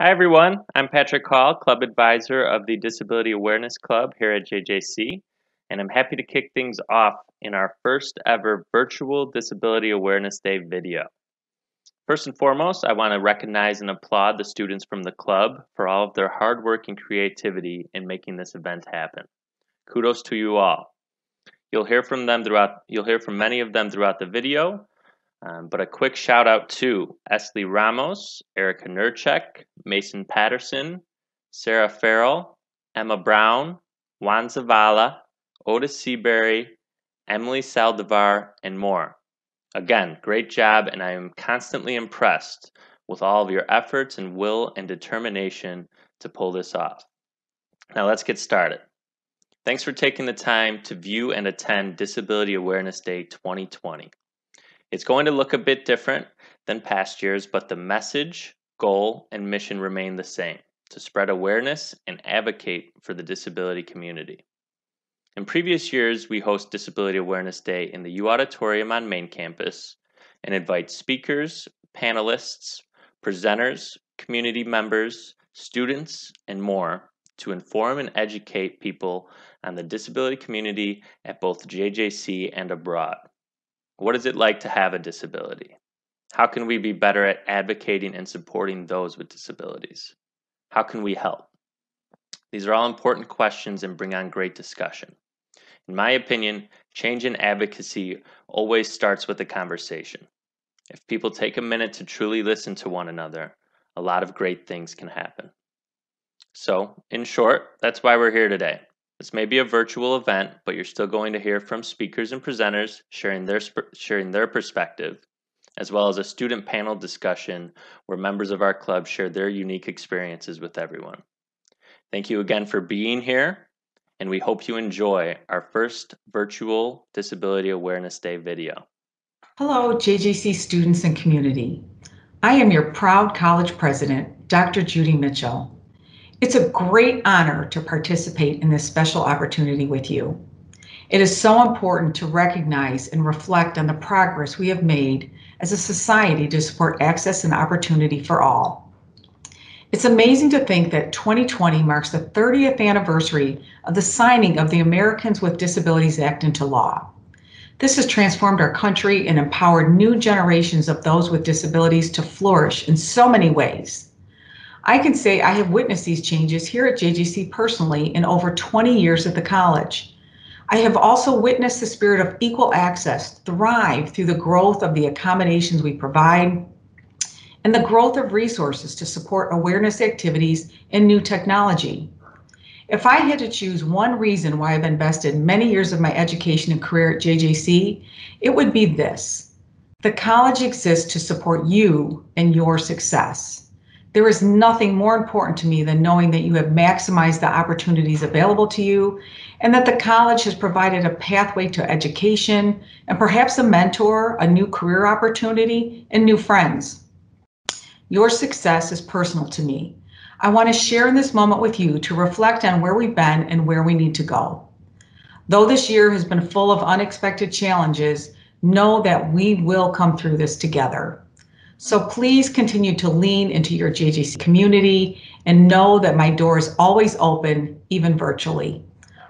Hi, everyone. I'm Patrick Hall, Club Advisor of the Disability Awareness Club here at JJC, and I'm happy to kick things off in our first ever virtual Disability Awareness Day video. First and foremost, I want to recognize and applaud the students from the club for all of their hard work and creativity in making this event happen. Kudos to you all. You'll hear from many of them throughout the video. But a quick shout out to Esley Ramos, Erica Nurchek, Mason Patterson, Sarah Farrell, Emma Brown, Juan Zavala, Otis Seabury, Emily Saldivar, and more. Again, great job, and I am constantly impressed with all of your efforts and will and determination to pull this off. Now let's get started. Thanks for taking the time to view and attend Disability Awareness Day 2020. It's going to look a bit different than past years, but the message, goal, and mission remain the same: to spread awareness and advocate for the disability community. In previous years, we host Disability Awareness Day in the U Auditorium on main campus and invite speakers, panelists, presenters, community members, students, and more to inform and educate people on the disability community at both JJC and abroad. What is it like to have a disability? How can we be better at advocating and supporting those with disabilities? How can we help? These are all important questions and bring on great discussion. In my opinion, change in advocacy always starts with a conversation. If people take a minute to truly listen to one another, a lot of great things can happen. So, in short, that's why we're here today. This may be a virtual event, but you're still going to hear from speakers and presenters sharing their perspective, as well as a student panel discussion where members of our club share their unique experiences with everyone. Thank you again for being here, and we hope you enjoy our first virtual Disability Awareness Day video. Hello, JJC students and community. I am your proud college president, Dr. Judy Mitchell. It's a great honor to participate in this special opportunity with you. It is so important to recognize and reflect on the progress we have made as a society to support access and opportunity for all. It's amazing to think that 2020 marks the 30th anniversary of the signing of the Americans with Disabilities Act into law. This has transformed our country and empowered new generations of those with disabilities to flourish in so many ways. I can say I have witnessed these changes here at JJC personally in over 20 years at the college. I have also witnessed the spirit of equal access thrive through the growth of the accommodations we provide and the growth of resources to support awareness activities and new technology. If I had to choose one reason why I've invested many years of my education and career at JJC, it would be this: the college exists to support you and your success. There is nothing more important to me than knowing that you have maximized the opportunities available to you and that the college has provided a pathway to education and perhaps a mentor, a new career opportunity, and new friends. Your success is personal to me. I want to share in this moment with you to reflect on where we've been and where we need to go. Though this year has been full of unexpected challenges, know that we will come through this together. So please continue to lean into your JJC community and know that my door is always open, even virtually.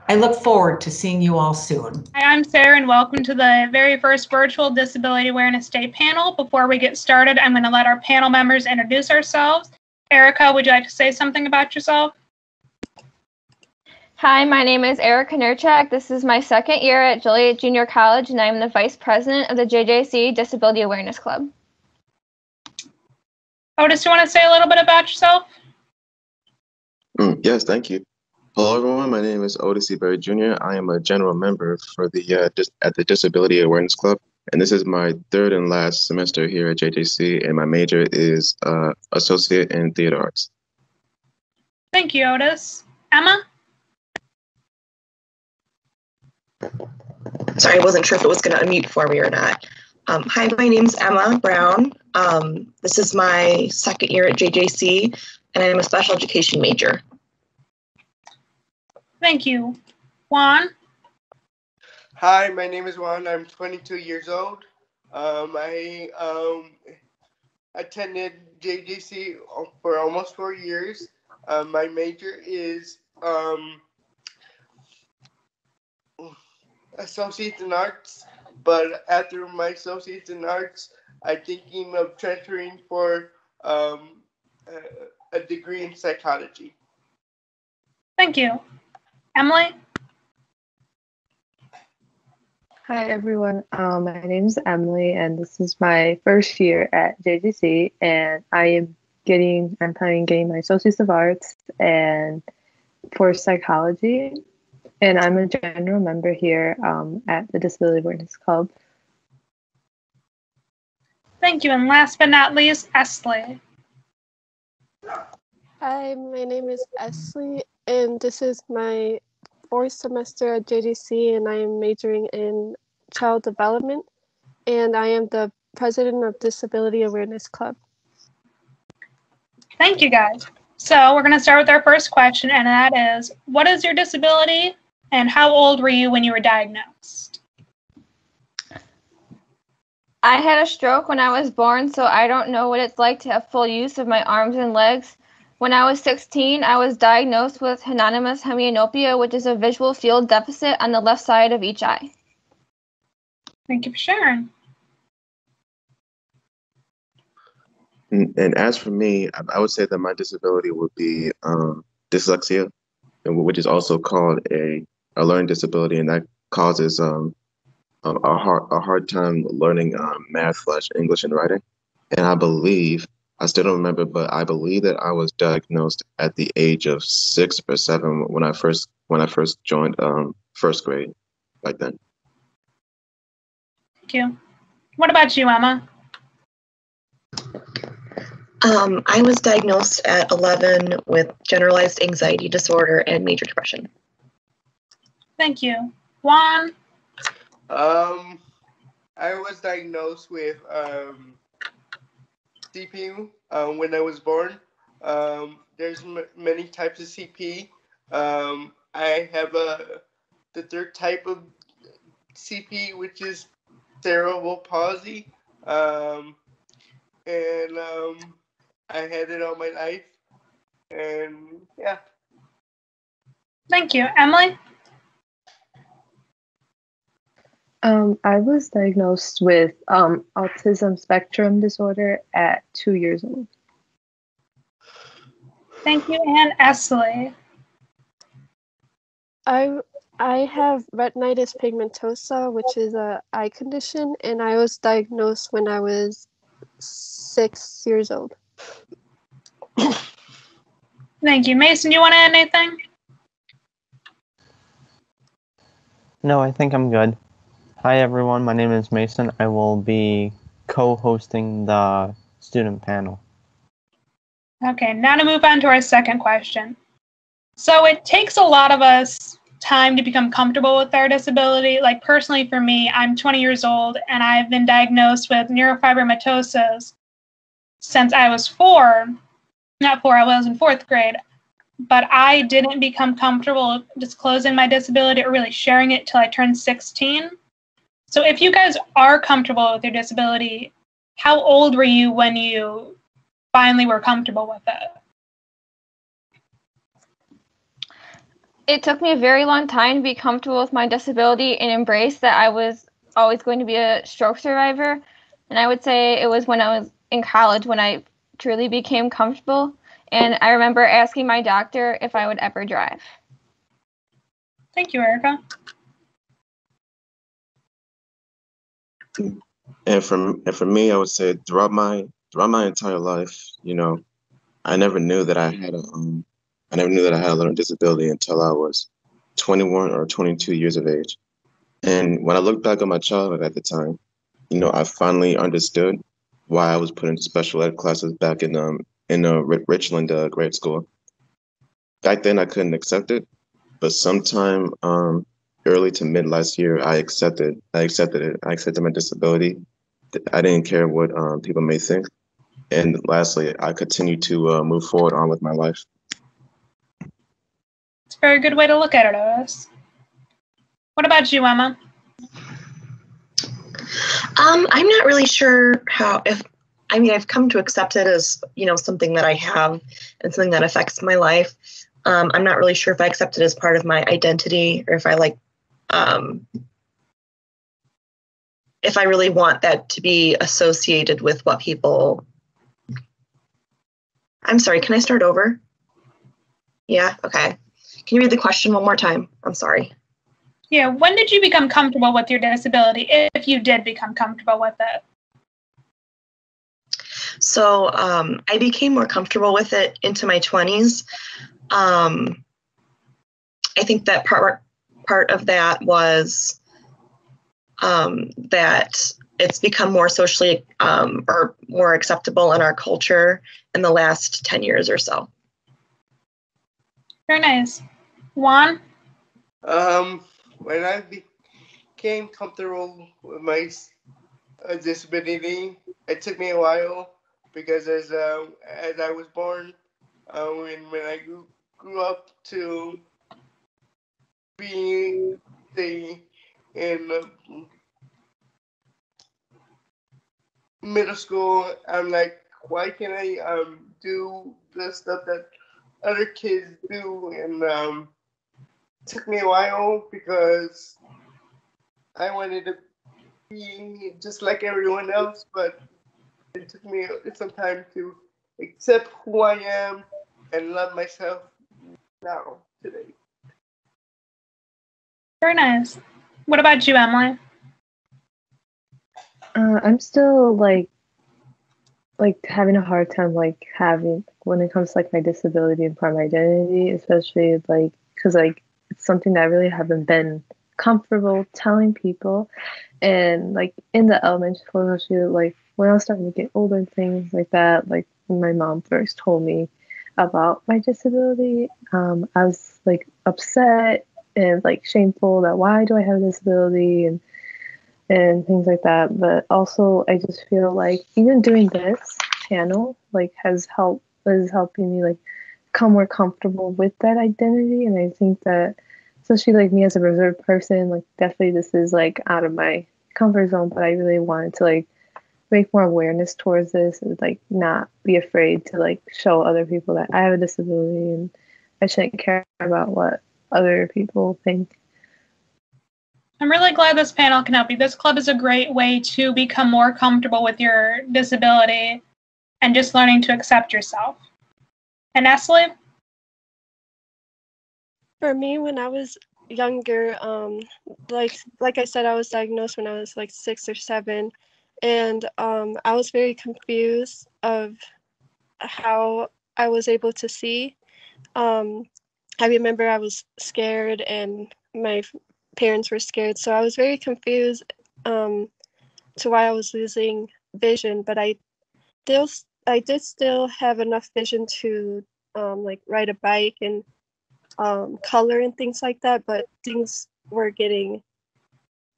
I look forward to seeing you all soon. Hi, I'm Sarah, and welcome to the very first virtual Disability Awareness Day panel. Before we get started, I'm going to let our panel members introduce ourselves. Erica, would you like to say something about yourself? Hi, my name is Erica Nurchak. This is my second year at Joliet Junior College, and I'm the Vice President of the JJC Disability Awareness Club. Otis, do you want to say a little bit about yourself? Yes, thank you. Hello, everyone. My name is Otis Seabury Jr. I am a general member for at the Disability Awareness Club, and this is my third and last semester here at JJC, and my major is Associate in Theater Arts. Thank you, Otis. Emma? Sorry, I wasn't sure if it was going to unmute for me or not. Hi, my name's Emma Brown. This is my second year at JJC, and I'm a special education major. Thank you. Juan? Hi, my name is Juan. I'm 22 years old. I attended JJC for almost 4 years. My major is Associates in Arts, but after my Associates in Arts, I'm thinking of transferring for a degree in psychology. Thank you. Emily? Hi, everyone. My name is Emily, and this is my first year at JGC, and I'm planning on getting my Associates of Arts and for psychology, and I'm a general member here at the Disability Awareness Club. Thank you. And last but not least, Esley. Hi, my name is Esley, and this is my 4th semester at JGC, and I am majoring in child development, and I am the president of Disability Awareness Club. Thank you, guys. So we're going to start with our first question, and that is, what is your disability, and how old were you when you were diagnosed? I had a stroke when I was born, so I don't know what it's like to have full use of my arms and legs. When I was 16, I was diagnosed with hemionymous hemianopia, which is a visual field deficit on the left side of each eye. Thank you for sharing. And as for me, I would say that my disability would be dyslexia, which is also called a learning disability, and that causes a hard time learning math, English, and writing. And I still don't remember, but I believe that I was diagnosed at the age of 6 or 7 when I first joined first grade, like then. Thank you. What about you, Emma? I was diagnosed at 11 with generalized anxiety disorder and major depression. Thank you. Juan? I was diagnosed with CP when I was born. There's many types of CP. I have the third type of CP, which is cerebral palsy, and I had it all my life, and yeah. Thank you. Emily? I was diagnosed with autism spectrum disorder at 2 years old. Thank you. And Esley? I have retinitis pigmentosa, which is an eye condition, and I was diagnosed when I was 6 years old. Thank you. Mason, you want to add anything? No, I think I'm good. Hi, everyone. My name is Mason. I will be co-hosting the student panel. Okay, now to move on to our second question. So it takes a lot of us time to become comfortable with our disability. Like personally for me, I'm 20 years old and I've been diagnosed with neurofibromatosis since I was 4. Not 4, I was in 4th grade. But I didn't become comfortable disclosing my disability or really sharing it till I turned 16. So if you guys are comfortable with your disability, how old were you when you finally were comfortable with it? It took me a very long time to be comfortable with my disability and embrace that I was always going to be a stroke survivor. And I would say it was when I was in college when I truly became comfortable. And I remember asking my doctor if I would ever drive. Thank you, Erica. And for me, I would say throughout my entire life, I never knew that I had a learning disability until I was 21 or 22 years of age. And when I look back on my childhood at the time, I finally understood why I was put into special ed classes back in Richland grade school. Back then, I couldn't accept it, but sometime early to mid last year, I accepted it. I accepted my disability. I didn't care what people may think. And lastly, I continue to move forward on with my life. It's a very good way to look at it, Otis. What about you, Emma? I'm not really sure I mean, I've come to accept it as, something that I have and something that affects my life. I'm not really sure if I accept it as part of my identity or if I if I really want that to be associated with what people. I'm sorry, can I start over? Yeah, okay. Can you read the question one more time? I'm sorry. Yeah, when did you become comfortable with your disability, if you did become comfortable with it? So I became more comfortable with it into my 20s. I think that part of that was that it's become more socially or more acceptable in our culture in the last 10 years or so. Very nice. Juan? When I became comfortable with my disability, it took me a while because as I was born, when I grew up to be in middle school, I'm like, why can't I do the stuff that other kids do? And it took me a while because I wanted to be just like everyone else, but it took me some time to accept who I am and love myself now, today. Very nice. What about you, Emily? I'm still like having a hard time having when it comes to my disability and part of my identity, especially because it's something that I really haven't been comfortable telling people. And in the elementary school, especially when I was starting to get older and things like that, when my mom first told me about my disability, I was upset and shameful that why do I have a disability and things like that. But also I just feel even doing this channel is helping me become more comfortable with that identity. And I think that especially me as a reserved person, definitely this is out of my comfort zone, but I really wanted to make more awareness towards this and not be afraid to show other people that I have a disability and I shouldn't care about what other people think. I'm really glad this panel can help you. This club is a great way to become more comfortable with your disability and just learning to accept yourself. And Nestle? For me, when I was younger, like I said, I was diagnosed when I was 6 or 7, and I was very confused of how I was able to see. I remember I was scared and my parents were scared, so I was very confused to why I was losing vision, but I did still have enough vision to ride a bike and color and things like that, but things were getting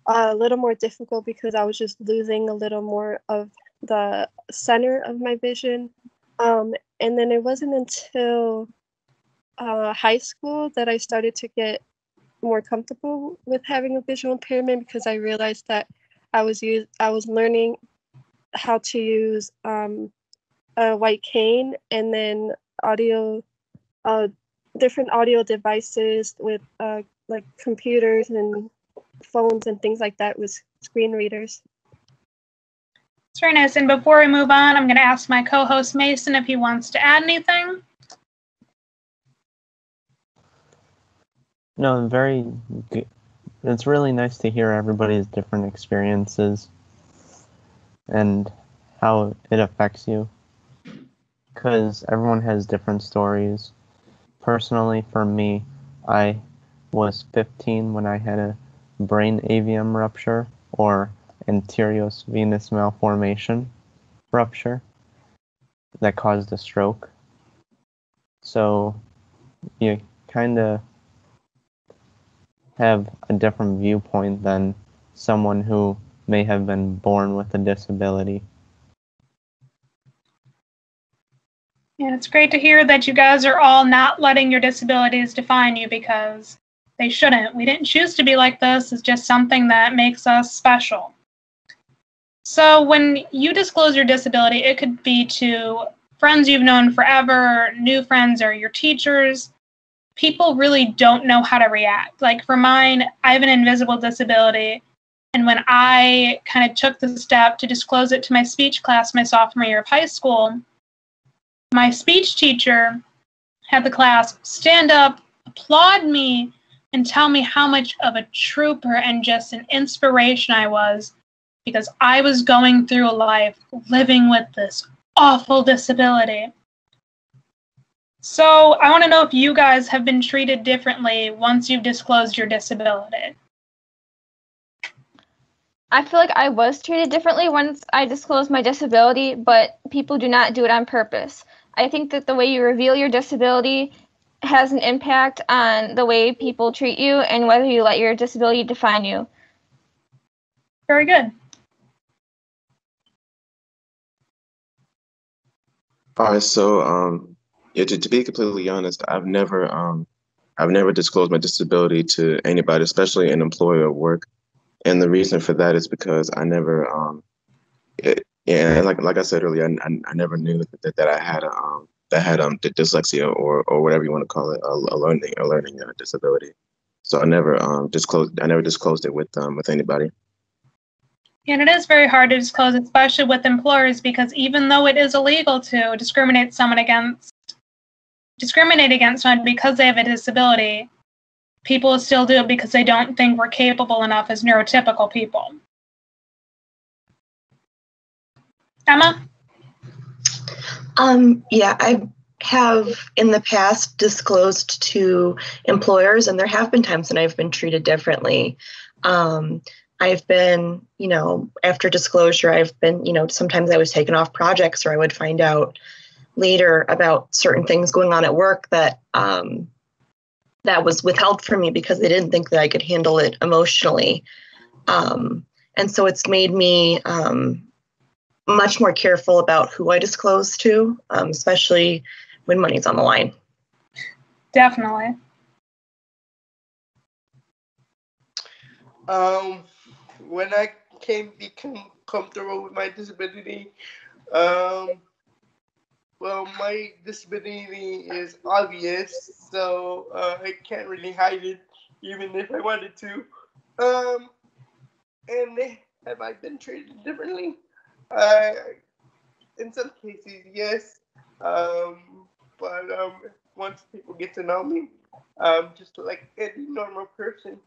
a little more difficult because I was just losing a little more of the center of my vision. And then it wasn't until high school that I started to get more comfortable with having a visual impairment because I realized that I was learning how to use a white cane and then different audio devices with computers and phones and things like that with screen readers. It's very nice. And before we move on, I'm going to ask my co-host Mason if he wants to add anything. No, very good. It's really nice to hear everybody's different experiences and how it affects you, because everyone has different stories. Personally, for me, I was 15 when I had a brain AVM rupture, or anterior venous malformation rupture, that caused a stroke. So you kind of have a different viewpoint than someone who may have been born with a disability. Yeah, it's great to hear that you guys are all not letting your disabilities define you, because they shouldn't. We didn't choose to be like this. It's just something that makes us special. So when you disclose your disability, it could be to friends you've known forever, new friends, or your teachers. People really don't know how to react. Like for mine, I have an invisible disability. And when I kind of took the step to disclose it to my speech class my sophomore year of high school, my speech teacher had the class stand up, applaud me, and tell me how much of a trooper and just an inspiration I was, because I was going through life living with this awful disability. So I want to know if you guys have been treated differently once you've disclosed your disability. I feel like I was treated differently once I disclosed my disability, but people do not do it on purpose. I think that the way you reveal your disability has an impact on the way people treat you and whether you let your disability define you. Very good. All right, so yeah, to be completely honest, I've never disclosed my disability to anybody, especially an employer or work. And the reason for that is because I never, yeah, like I said earlier, I never knew that I had dyslexia or whatever you want to call it, a learning disability. So I never disclosed it with anybody. And it is very hard to disclose, especially with employers, because even though it is illegal to discriminate against someone because they have a disability, people still do it because they don't think we're capable enough as neurotypical people. Emma? Yeah, I have in the past disclosed to employers, and there have been times when I've been treated differently. I've been, after disclosure, I've been, sometimes I was taken off projects, or I would find out later about certain things going on at work that that was withheld from me because they didn't think that I could handle it emotionally. And so it's made me much more careful about who I disclose to, especially when money's on the line. Definitely. When I become comfortable with my disability, well, my disability is obvious, so I can't really hide it, even if I wanted to. And have I been treated differently? In some cases, yes. But once people get to know me, just like any normal person.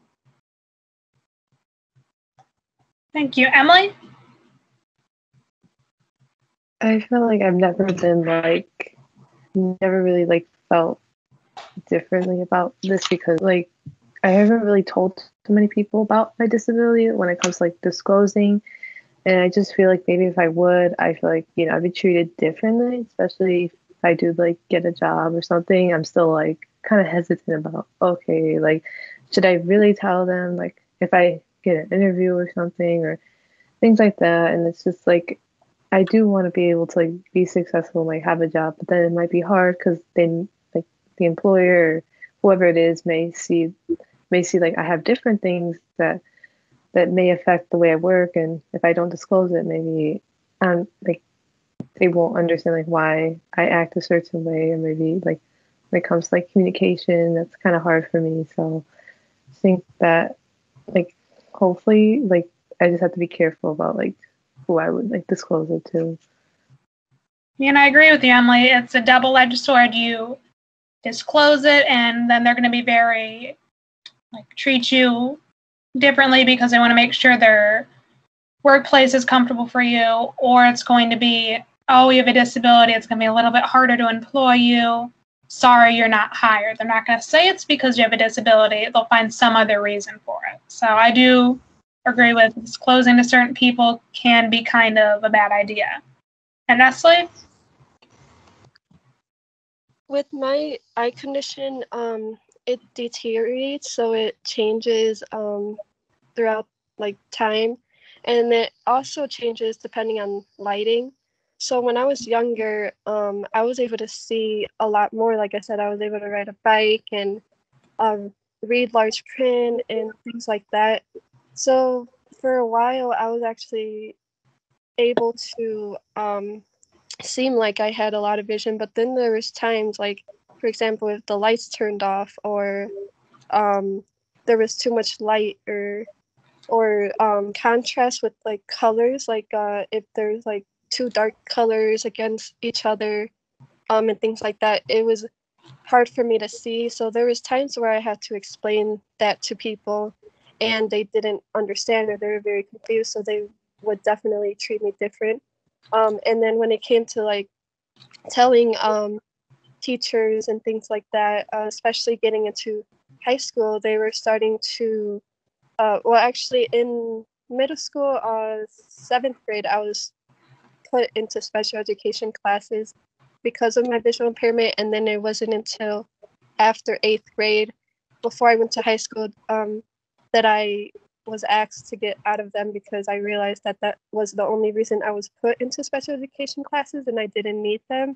Thank you. Emily? I feel like I've never really felt differently about this because I haven't really told too many people about my disability when it comes to disclosing. And I just feel like maybe if I would, I feel like, I'd be treated differently, especially if I do get a job or something. I'm still kind of hesitant about, okay, should I really tell them if I get an interview or something or things like that. And it's just I do want to be able to be successful and have a job, but then it might be hard because then the employer or whoever it is may see I have different things that may affect the way I work, and if I don't disclose it, maybe they won't understand why I act a certain way, or maybe when it comes to communication, that's kind of hard for me. So I think that hopefully I just have to be careful about who I would disclose it to. And I agree with you, Emily. It's a double-edged sword. You disclose it, and then they're going to be very treat you differently because they want to make sure their workplace is comfortable for you, or it's going to be, oh, you have a disability, it's going to be a little bit harder to employ you. Sorry, you're not hired. They're not going to say it's because you have a disability. They'll find some other reason for it. So I do agree with disclosing to certain people can be kind of a bad idea. And Nestle? With my eye condition, it deteriorates, so it changes throughout time, and it also changes depending on lighting. So when I was younger, I was able to see a lot more. Like I said, I was able to ride a bike and read large print and things like that. So for a while, I was actually able to seem like I had a lot of vision, but then there was times like, for example, if the lights turned off or there was too much light or contrast with like colors, like if there's like two dark colors against each other and things like that, it was hard for me to see. So there was times where I had to explain that to people and they didn't understand or they were very confused, so they would definitely treat me different. And then when it came to like telling teachers and things like that, especially getting into high school, they were starting to well, actually in middle school, 7th grade, I was put into special education classes because of my visual impairment. And then it wasn't until after 8th grade, before I went to high school, that I was asked to get out of them because I realized that that was the only reason I was put into special education classes and I didn't need them.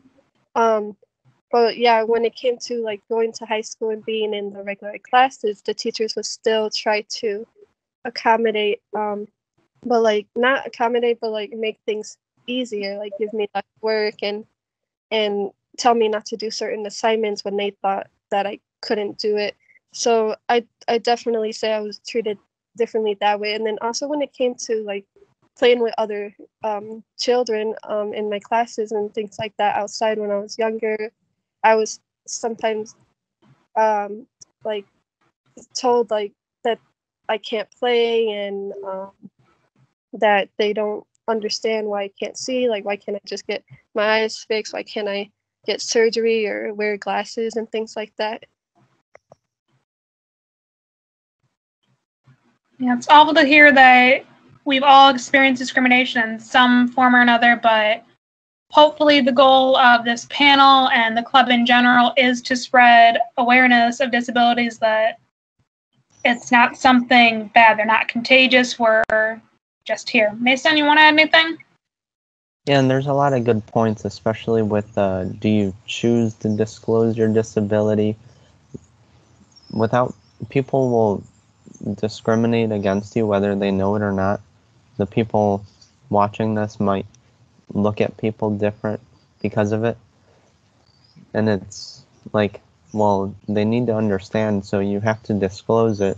But yeah, when it came to like going to high school and being in the regular classes, the teachers would still try to accommodate, but like not accommodate, but like make things easier, like give me less work and tell me not to do certain assignments when they thought that I couldn't do it. So I definitely say I was treated differently that way. And then also when it came to like playing with other children in my classes and things like that outside when I was younger, I was sometimes like told like that I can't play and that they don't understand why I can't see. Like, why can't I just get my eyes fixed? Why can't I get surgery or wear glasses and things like that? Yeah, it's awful to hear that we've all experienced discrimination in some form or another, but hopefully the goal of this panel and the club in general is to spread awareness of disabilities, that it's not something bad, they're not contagious, we're just here. Mason, you want to add anything? Yeah, and there's a lot of good points, especially with do you choose to disclose your disability? Without, people will discriminate against you whether they know it or not. The people watching this might look at people different because of it. And it's like, well, they need to understand, so you have to disclose it.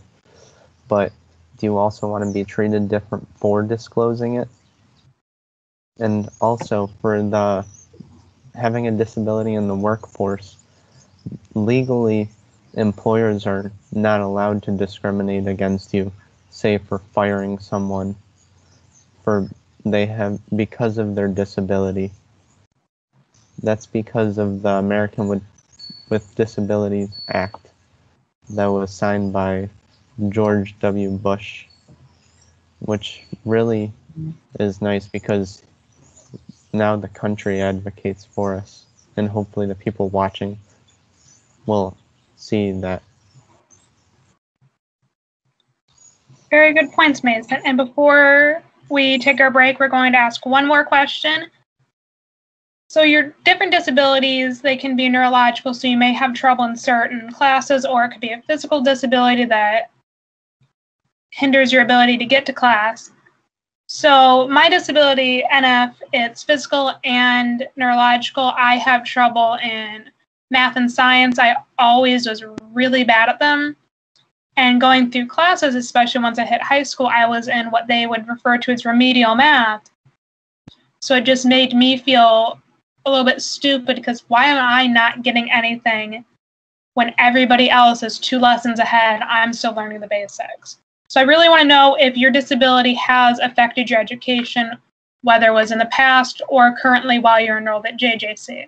But do you also want to be treated different for disclosing it? And also for the having a disability in the workforce, legally, employers are not allowed to discriminate against you, say for firing someone because of their disability. That's because of the American with Disabilities Act that was signed by George W. Bush, which really is nice because now the country advocates for us, and hopefully the people watching will see that. Very good points, Mason. And before we take our break, we're going to ask one more question. So your different disabilities, they can be neurological, so you may have trouble in certain classes, or it could be a physical disability that hinders your ability to get to class. So my disability, NF, it's physical and neurological. I have trouble in math and science. I always was really bad at them. And going through classes, especially once I hit high school, I was in what they would refer to as remedial math. So it just made me feel a little bit stupid because why am I not getting anything when everybody else is 2 lessons ahead? I'm still learning the basics. So I really want to know if your disability has affected your education, whether it was in the past or currently while you're enrolled at JJC.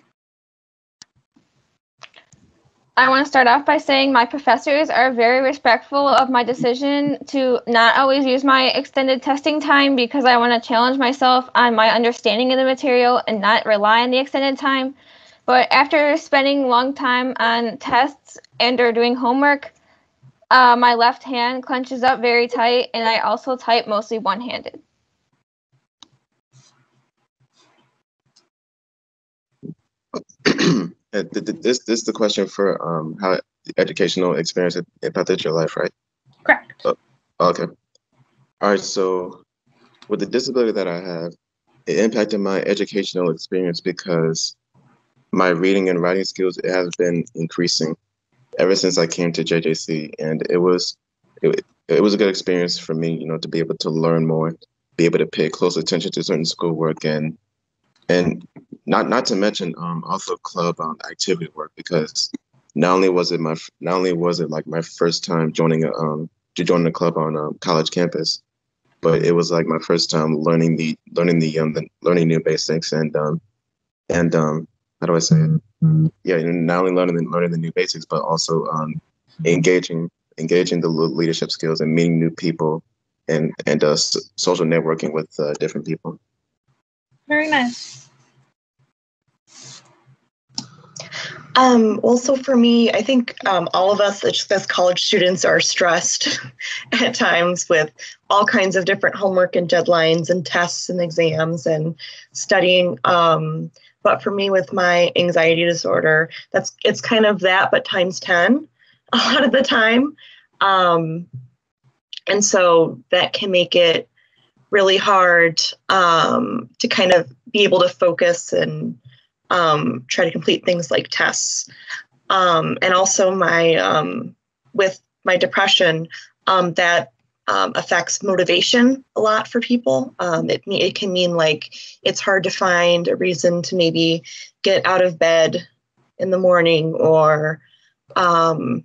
I want to start off by saying my professors are very respectful of my decision to not always use my extended testing time because I want to challenge myself on my understanding of the material and not rely on the extended time. But after spending long time on tests and or doing homework, my left hand clenches up very tight, and I also type mostly one-handed. This is the question for how the educational experience impacted your life, right? Correct. Oh, okay. All right. So with the disability that I have, it impacted my educational experience because my reading and writing skills have been increasing ever since I came to JJC, and it was a good experience for me, to be able to learn more, be able to pay close attention to certain schoolwork, and not to mention also club activity work, because not only was it like my first time joining a club on college campus, but it was like my first time learning new basics and how do I say it? Yeah, not only learning the new basics, but also engaging the leadership skills and meeting new people and social networking with different people. Very nice. Also for me, I think all of us as college students are stressed at times with all kinds of different homework and deadlines and tests and exams and studying. But for me, with my anxiety disorder, it's kind of that, but times 10 a lot of the time. And so that can make it really hard to kind of be able to focus and try to complete things like tests. And also with my depression, that affects motivation a lot for people. It can mean like it's hard to find a reason to maybe get out of bed in the morning or, to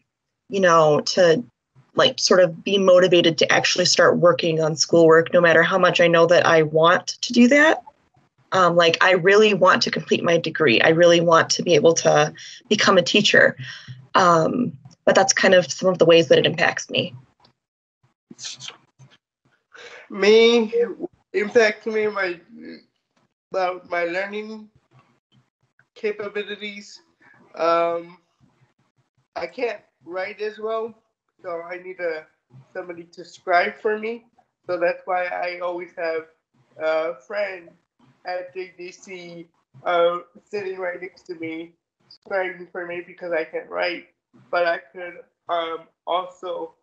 like sort of be motivated to actually start working on schoolwork, no matter how much I know that I want to do that. Like I really want to complete my degree. I really want to be able to become a teacher. But that's kind of some of the ways that it impacts me. Impacts me about my learning capabilities. I can't write as well, so I need somebody to scribe for me. So that's why I always have a friend at JJC sitting right next to me, scribing for me because I can't write. But I could also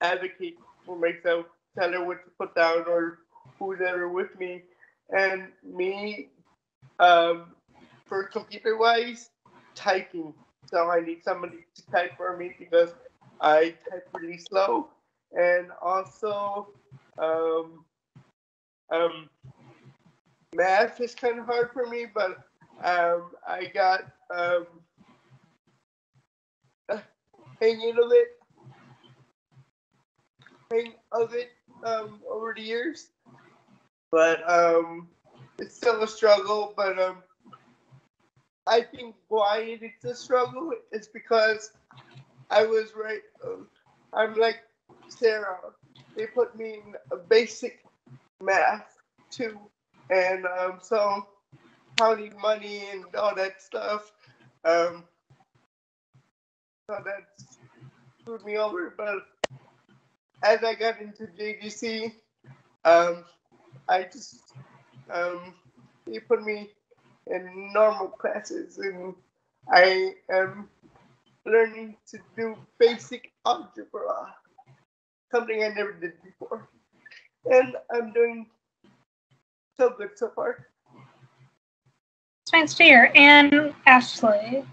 advocate for myself, tell her what to put down or who's ever with me. And me, for computer-wise, typing. So I need somebody to type for me because I type really slow. And also, math is kind of hard for me, but I got hang of it over the years. But it's still a struggle. But I think why it's a struggle is because I was right. I'm like Sarah. They put me in a basic math too, and so counting money and all that stuff. So that screwed me over. But as I got into JGC, I just they put me in normal classes, and I am learning to do basic algebra, something I never did before, and I'm doing so good so far. It's nice to hear. And Ashley.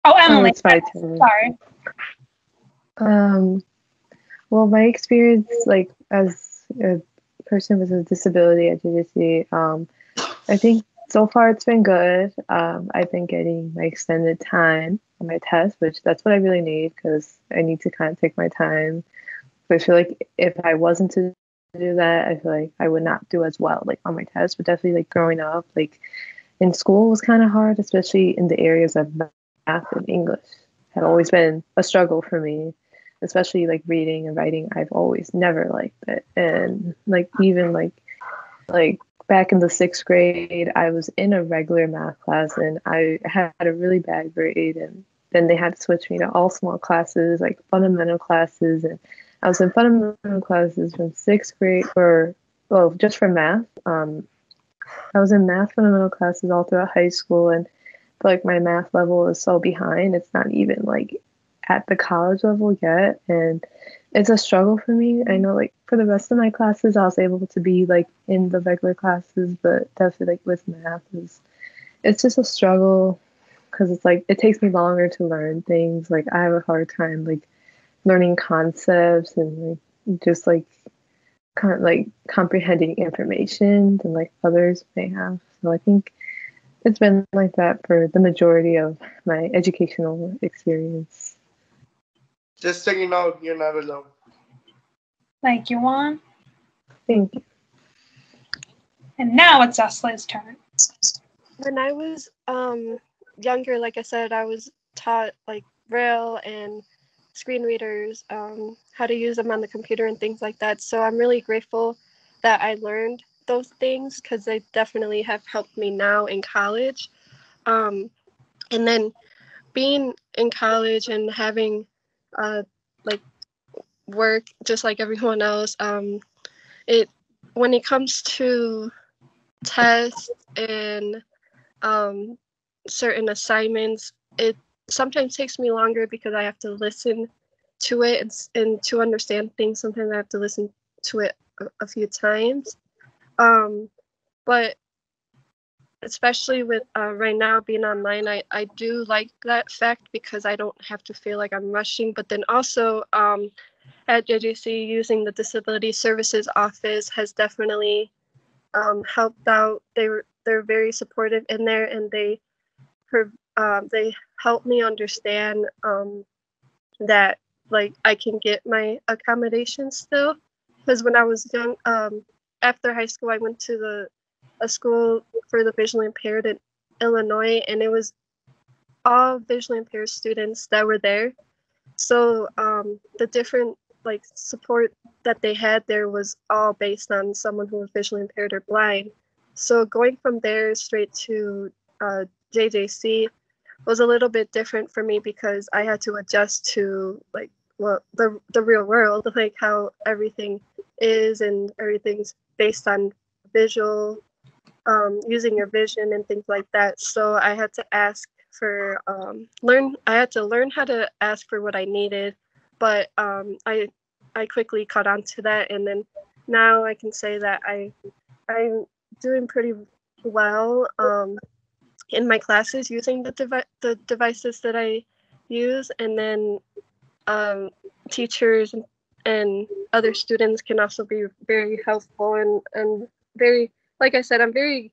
Oh, Emily. It's my turn. Sorry. Well, my experience, like as a person with a disability at JJC, I think so far it's been good. I've been getting my extended time on my test, which that's what I really need because I need to kind of take my time. But I feel like if I wasn't to do that, I feel like I would not do as well, like on my test. But definitely, like growing up, like in school was kind of hard, especially in the areas of math and English. Had always been a struggle for me, especially like reading and writing. I've always never liked it, and like even like back in the 6th grade, I was in a regular math class and I had a really bad grade, and then they had to switch me to all small classes, like fundamental classes, and I was in fundamental classes from 6th grade just for math. I was in math fundamental classes all throughout high school, and I feel like my math level is so behind. It's not even like at the college level yet, and it's a struggle for me. I know like for the rest of my classes, I was able to be like in the regular classes, but definitely like with math it's just a struggle because it's like it takes me longer to learn things. Like I have a hard time like learning concepts and like just like kind of like comprehending information than like others may have. So I think it's been like that for the majority of my educational experience. Just so you know, you're not alone. Thank you, Juan. Thank you. And now it's Esley's turn. When I was younger, like I said, I was taught like Braille and screen readers, how to use them on the computer and things like that. So I'm really grateful that I learned those things because they definitely have helped me now in college. And then being in college and having like work just like everyone else, it when it comes to tests and certain assignments, it sometimes takes me longer because I have to listen to it and to understand things. Sometimes I have to listen to it a few times. But especially with right now being online, I do like that fact because I don't have to feel like I'm rushing. But then also at JJC, using the Disability Services Office has definitely helped out. They're very supportive in there, and they help me understand that like I can get my accommodations still. Because when I was young, after high school, I went to a school for the visually impaired in Illinois, and it was all visually impaired students that were there. So the different like support that they had there was all based on someone who was visually impaired or blind. So going from there straight to JJC was a little bit different for me because I had to adjust to like the real world, like how everything is and everything's based on visual, using your vision and things like that. So I had to ask for I had to learn how to ask for what I needed, but I quickly caught on to that, and then now I can say that I'm doing pretty well in my classes using the devices that I use, and then teachers and other students can also be very helpful and very, like I said, I'm very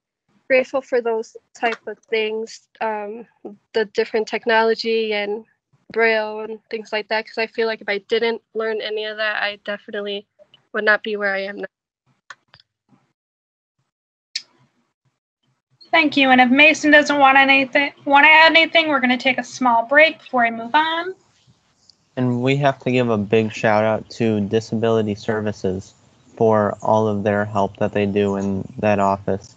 grateful for those type of things, the different technology and Braille and things like that, because I feel like if I didn't learn any of that, I definitely would not be where I am now. Thank you. And if Mason doesn't want to add anything, we're going to take a small break before I move on. And we have to give a big shout out to Disability Services for all of their help that they do in that office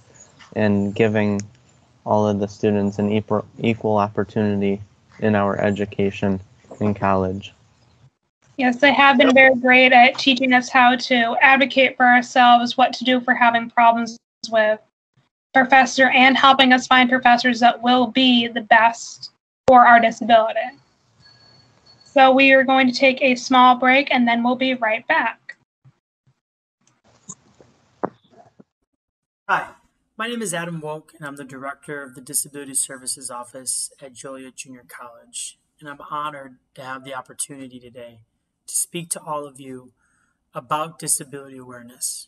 and giving all of the students an equal opportunity in our education in college. Yes, they have been very great at teaching us how to advocate for ourselves, what to do for having problems with professor, and helping us find professors that will be the best for our disability. So we are going to take a small break and then we'll be right back. Hi, my name is Adam Woke, and I'm the director of the Disability Services Office at Joliet Junior College. And I'm honored to have the opportunity today to speak to all of you about disability awareness.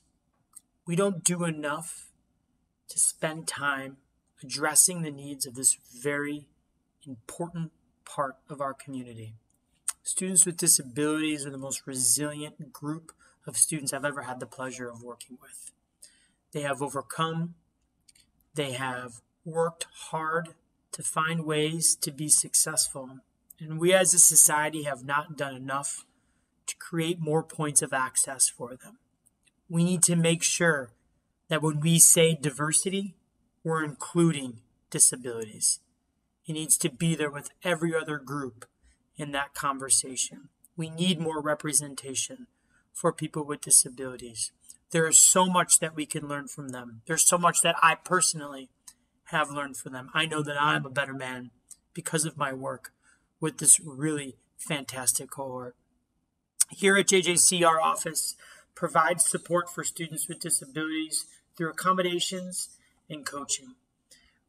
We don't do enough to spend time addressing the needs of this very important part of our community. Students with disabilities are the most resilient group of students I've ever had the pleasure of working with. They have overcome, they have worked hard to find ways to be successful, and we as a society have not done enough to create more points of access for them. We need to make sure that when we say diversity, we're including disabilities. It needs to be there with every other group in that conversation. We need more representation for people with disabilities. There is so much that we can learn from them. There's so much that I personally have learned from them. I know that I'm a better man because of my work with this really fantastic cohort. Here at JJC, our office provides support for students with disabilities through accommodations and coaching.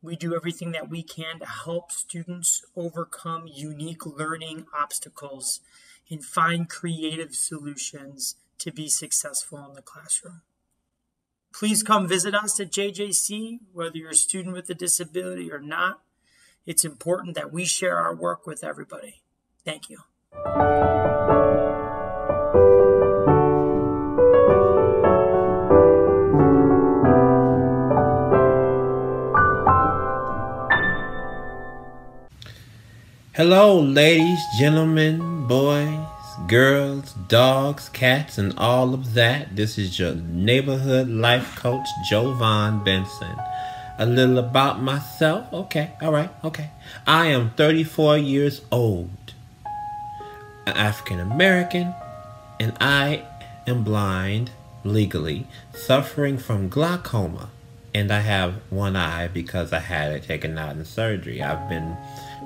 We do everything that we can to help students overcome unique learning obstacles and find creative solutions to be successful in the classroom. Please come visit us at JJC, whether you're a student with a disability or not. It's important that we share our work with everybody. Thank you. Hello, ladies, gentlemen, boys, girls, dogs, cats, and all of that. This is your neighborhood life coach, Jovan Benson. A little about myself. Okay, all right, okay. I am 34 years old, an African American, and I am blind legally, suffering from glaucoma. And I have one eye because I had it taken out in surgery. I've been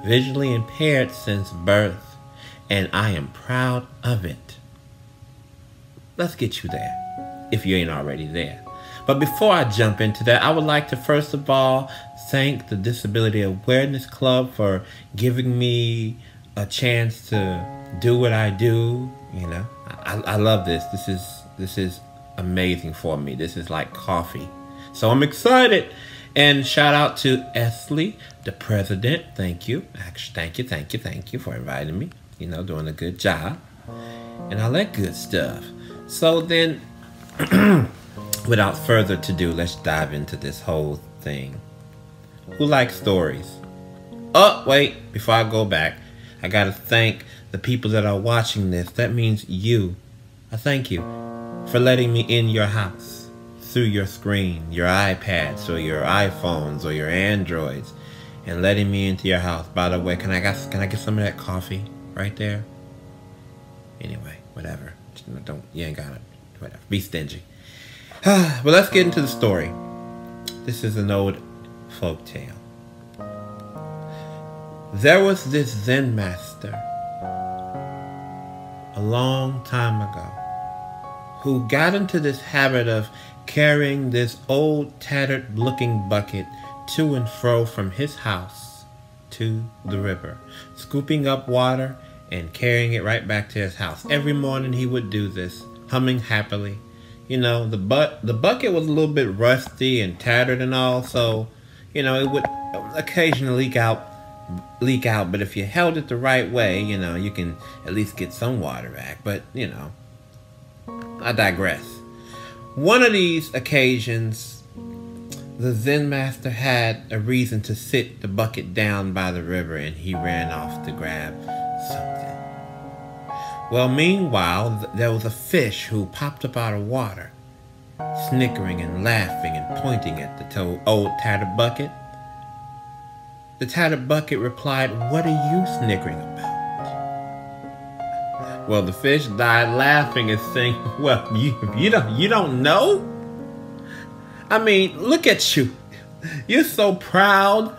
visually impaired since birth, and I am proud of it. Let's get you there, if you ain't already there. But before I jump into that, I would like to first of all thank the Disability Awareness Club for giving me a chance to do what I do. You know, I love this. This is amazing for me. This is like coffee. So I'm excited. And shout out to Esley, the president. Thank you. Actually, thank you for inviting me. You know, doing a good job. And all that good stuff. So then, without further ado, let's dive into this whole thing. Who likes stories? Oh, wait. Before I go back, I got to thank the people that are watching this. That means you. I thank you for letting me in your house. Through your screen, your iPads or your iPhones or your Androids, and letting me into your house. By the way, can I get some of that coffee right there? Anyway, whatever. You ain't got it. Whatever. Be stingy. Well, let's get into the story. This is an old folk tale. There was this Zen master a long time ago who got into this habit of carrying this old tattered looking bucket to and fro from his house to the river, scooping up water and carrying it right back to his house. Every morning he would do this, humming happily. You know, the bucket was a little bit rusty and tattered and all, so, you know, it would occasionally leak out, but if you held it the right way, you know, you can at least get some water back. But, you know, I digress. One of these occasions, the Zen master had a reason to sit the bucket down by the river, and he ran off to grab something. Well, meanwhile, there was a fish who popped up out of water, snickering and laughing and pointing at the old tattered bucket. The tattered bucket replied, "What are you snickering about?" Well, the fish died laughing and saying, "Well, you don't know? I mean, look at you. You're so proud.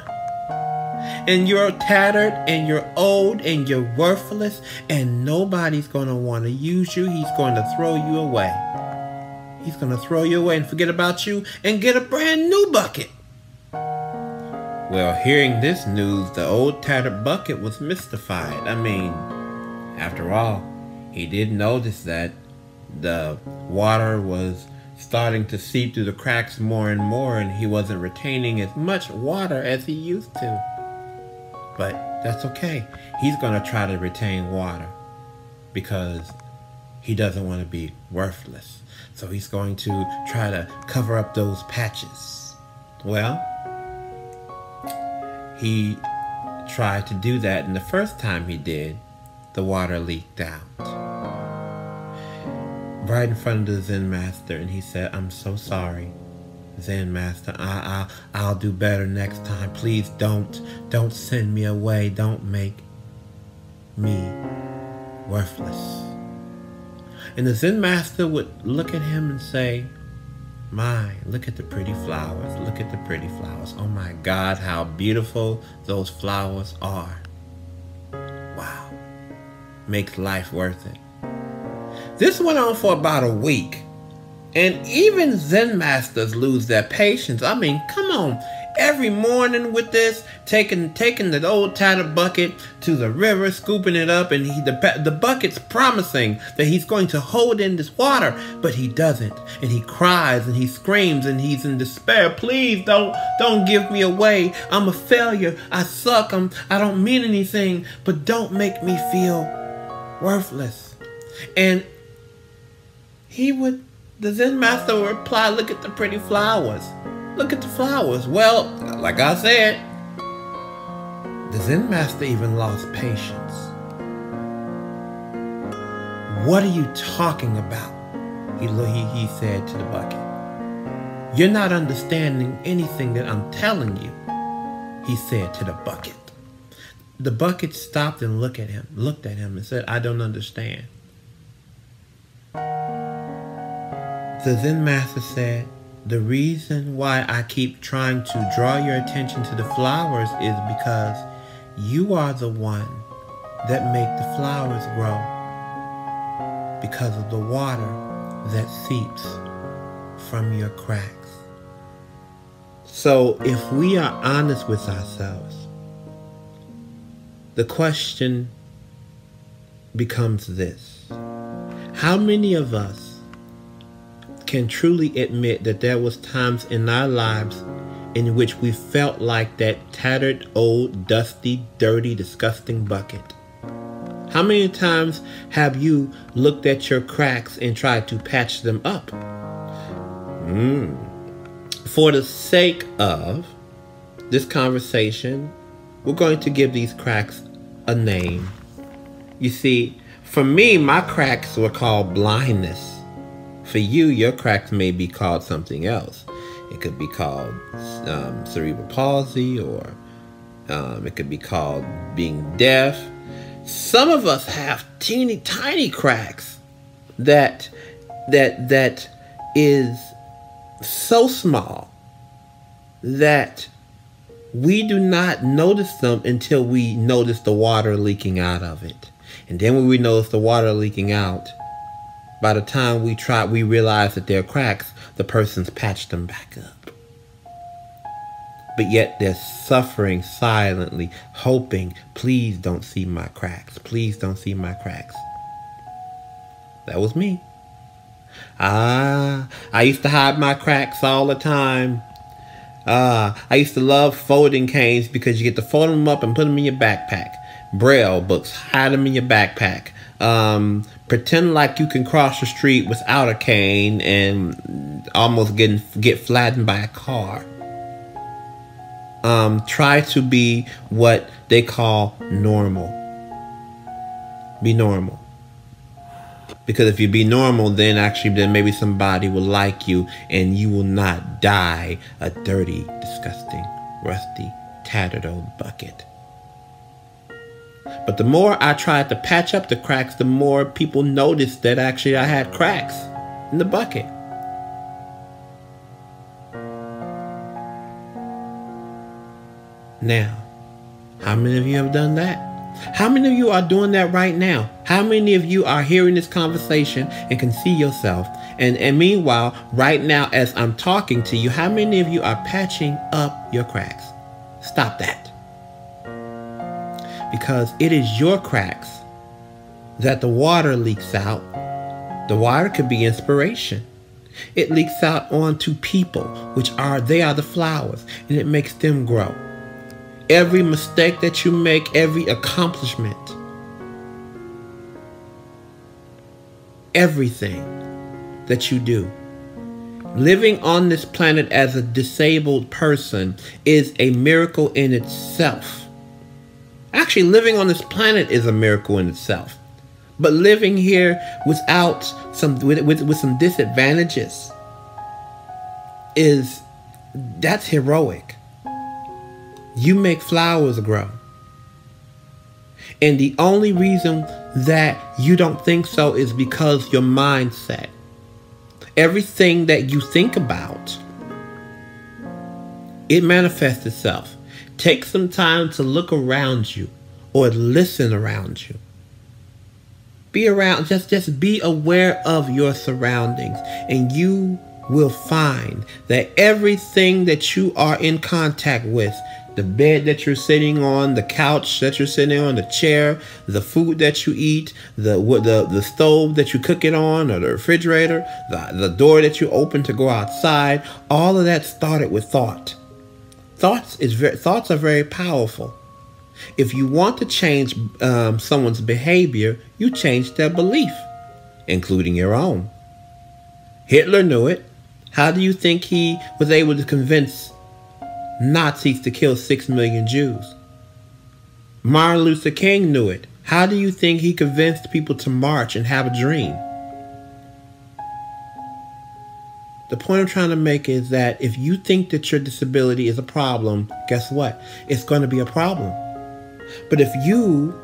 And you're tattered and you're old and you're worthless, and nobody's going to want to use you. He's going to throw you away. He's going to throw you away and forget about you and get a brand new bucket." Well, hearing this news, the old tattered bucket was mystified. I mean, after all, he did notice that the water was starting to seep through the cracks more and more, and he wasn't retaining as much water as he used to. But that's okay. He's going to try to retain water because he doesn't want to be worthless. So he's going to try to cover up those patches. Well, he tried to do that, and the first time he did, the water leaked out right in front of the Zen master, and he said, "I'm so sorry, Zen master. I'll do better next time. Please don't send me away. Don't make me worthless." And the Zen master would look at him and say, "My, look at the pretty flowers. Look at the pretty flowers. Oh my God, how beautiful those flowers are. Wow. Makes life worth it." This went on for about a week. And even Zen masters lose their patience. I mean, come on. Every morning with this, taking the old tattered bucket to the river, scooping it up, and the bucket's promising that he's going to hold in this water, but he doesn't. And he cries and he screams and he's in despair. Please don't give me away. I'm a failure. I suck. I don't mean anything, but don't make me feel worthless. And the Zen master would reply, look at the pretty flowers. Look at the flowers. Well, like I said, the Zen master even lost patience. What are you talking about? He said to the bucket. You're not understanding anything that I'm telling you, he said to the bucket. The bucket stopped and looked at him and said, I don't understand. The Zen master said, the reason why I keep trying to draw your attention to the flowers is because you are the one that make the flowers grow because of the water that seeps from your cracks. So if we are honest with ourselves, the question becomes this: how many of us can truly admit that there was times in our lives in which we felt like that tattered, old, dusty, dirty, disgusting bucket? How many times have you looked at your cracks and tried to patch them up? For the sake of this conversation, we're going to give these cracks a name. You see, for me, my cracks were called blindness. For you, your cracks may be called something else. It could be called cerebral palsy, or it could be called being deaf. Some of us have teeny tiny cracks that is so small that we do not notice them until we notice the water leaking out of it. And then when we notice the water leaking out, by the time we realize that they're cracks, the person's patched them back up. But yet they're suffering silently, hoping, please don't see my cracks. Please don't see my cracks. That was me. I used to hide my cracks all the time. I used to love folding canes because you get to fold them up and put them in your backpack. Braille books, hide them in your backpack. Pretend like you can cross the street without a cane and almost get flattened by a car. Try to be what they call normal. Be normal. Because if you be normal, then maybe somebody will like you and you will not die a dirty, disgusting, rusty, tattered old bucket. But the more I tried to patch up the cracks, the more people noticed that actually I had cracks in the bucket. Now, how many of you have done that? How many of you are doing that right now? How many of you are hearing this conversation and can see yourself? And meanwhile, right now as I'm talking to you, how many of you are patching up your cracks? Stop that. Because it is your cracks that the water leaks out. The water could be inspiration. It leaks out onto people, they are the flowers, and it makes them grow. Every mistake that you make, every accomplishment, everything that you do, living on this planet as a disabled person is a miracle in itself. Actually, living on this planet is a miracle in itself. But living here without with some disadvantages that's heroic. You make flowers grow. And the only reason that you don't think so is because your mindset. Everything that you think about, it manifests itself. Take some time to look around you or listen around you. Be around, just be aware of your surroundings, and you will find that everything that you are in contact with, the bed that you're sitting on, the couch that you're sitting on, the chair, the food that you eat, the stove that you cook it on, or the refrigerator, the door that you open to go outside, all of that started with thought. Thoughts are very powerful. If you want to change someone's behavior, you change their belief, including your own. Hitler knew it. How do you think he was able to convince Nazis to kill 6 million Jews? Martin Luther King knew it. How do you think he convinced people to march and have a dream? The point I'm trying to make is that if you think that your disability is a problem, guess what? It's going to be a problem. But if you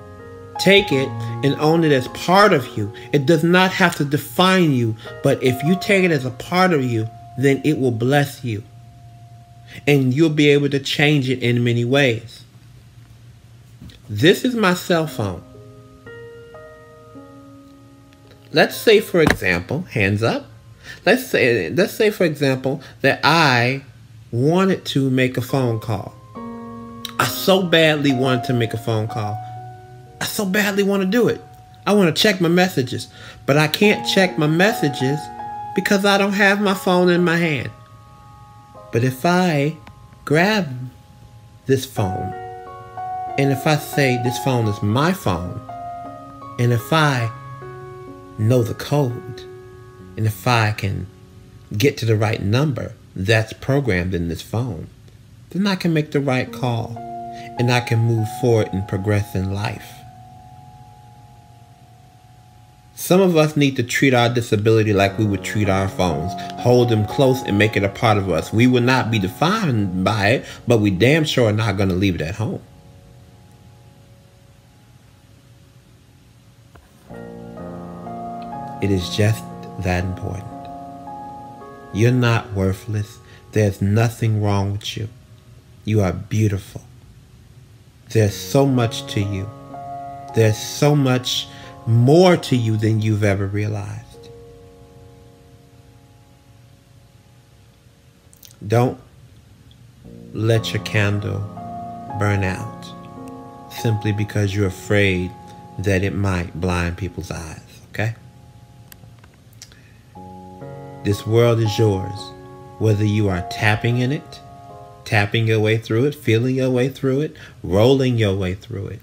take it and own it as part of you, it does not have to define you. But if you take it as a part of you, then it will bless you. And you'll be able to change it in many ways. This is my cell phone. Let's say, for example, hands up. Let's say, for example, that I wanted to make a phone call. I so badly wanted to make a phone call. I so badly want to do it. I want to check my messages, but I can't check my messages because I don't have my phone in my hand. But if I grab this phone, and if I say this phone is my phone, and if I know the code, and if I can get to the right number that's programmed in this phone, then I can make the right call, and I can move forward and progress in life. Some of us need to treat our disability like we would treat our phones. Hold them close and make it a part of us. We will not be defined by it, but we damn sure are not going to leave it at home. It is just that important. You're not worthless. There's nothing wrong with you. You are beautiful. There's so much to you. There's so much more to you than you've ever realized. Don't let your candle burn out simply because you're afraid that it might blind people's eyes, okay? This world is yours, whether you are tapping in it, tapping your way through it, feeling your way through it, rolling your way through it.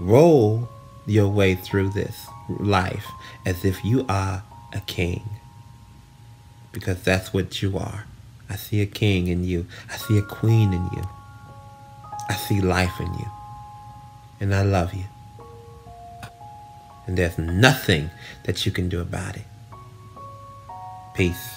Roll your way through this life as if you are a king, because that's what you are. I see a king in you. I see a queen in you. I see life in you. And I love you. And there's nothing that you can do about it. Peace.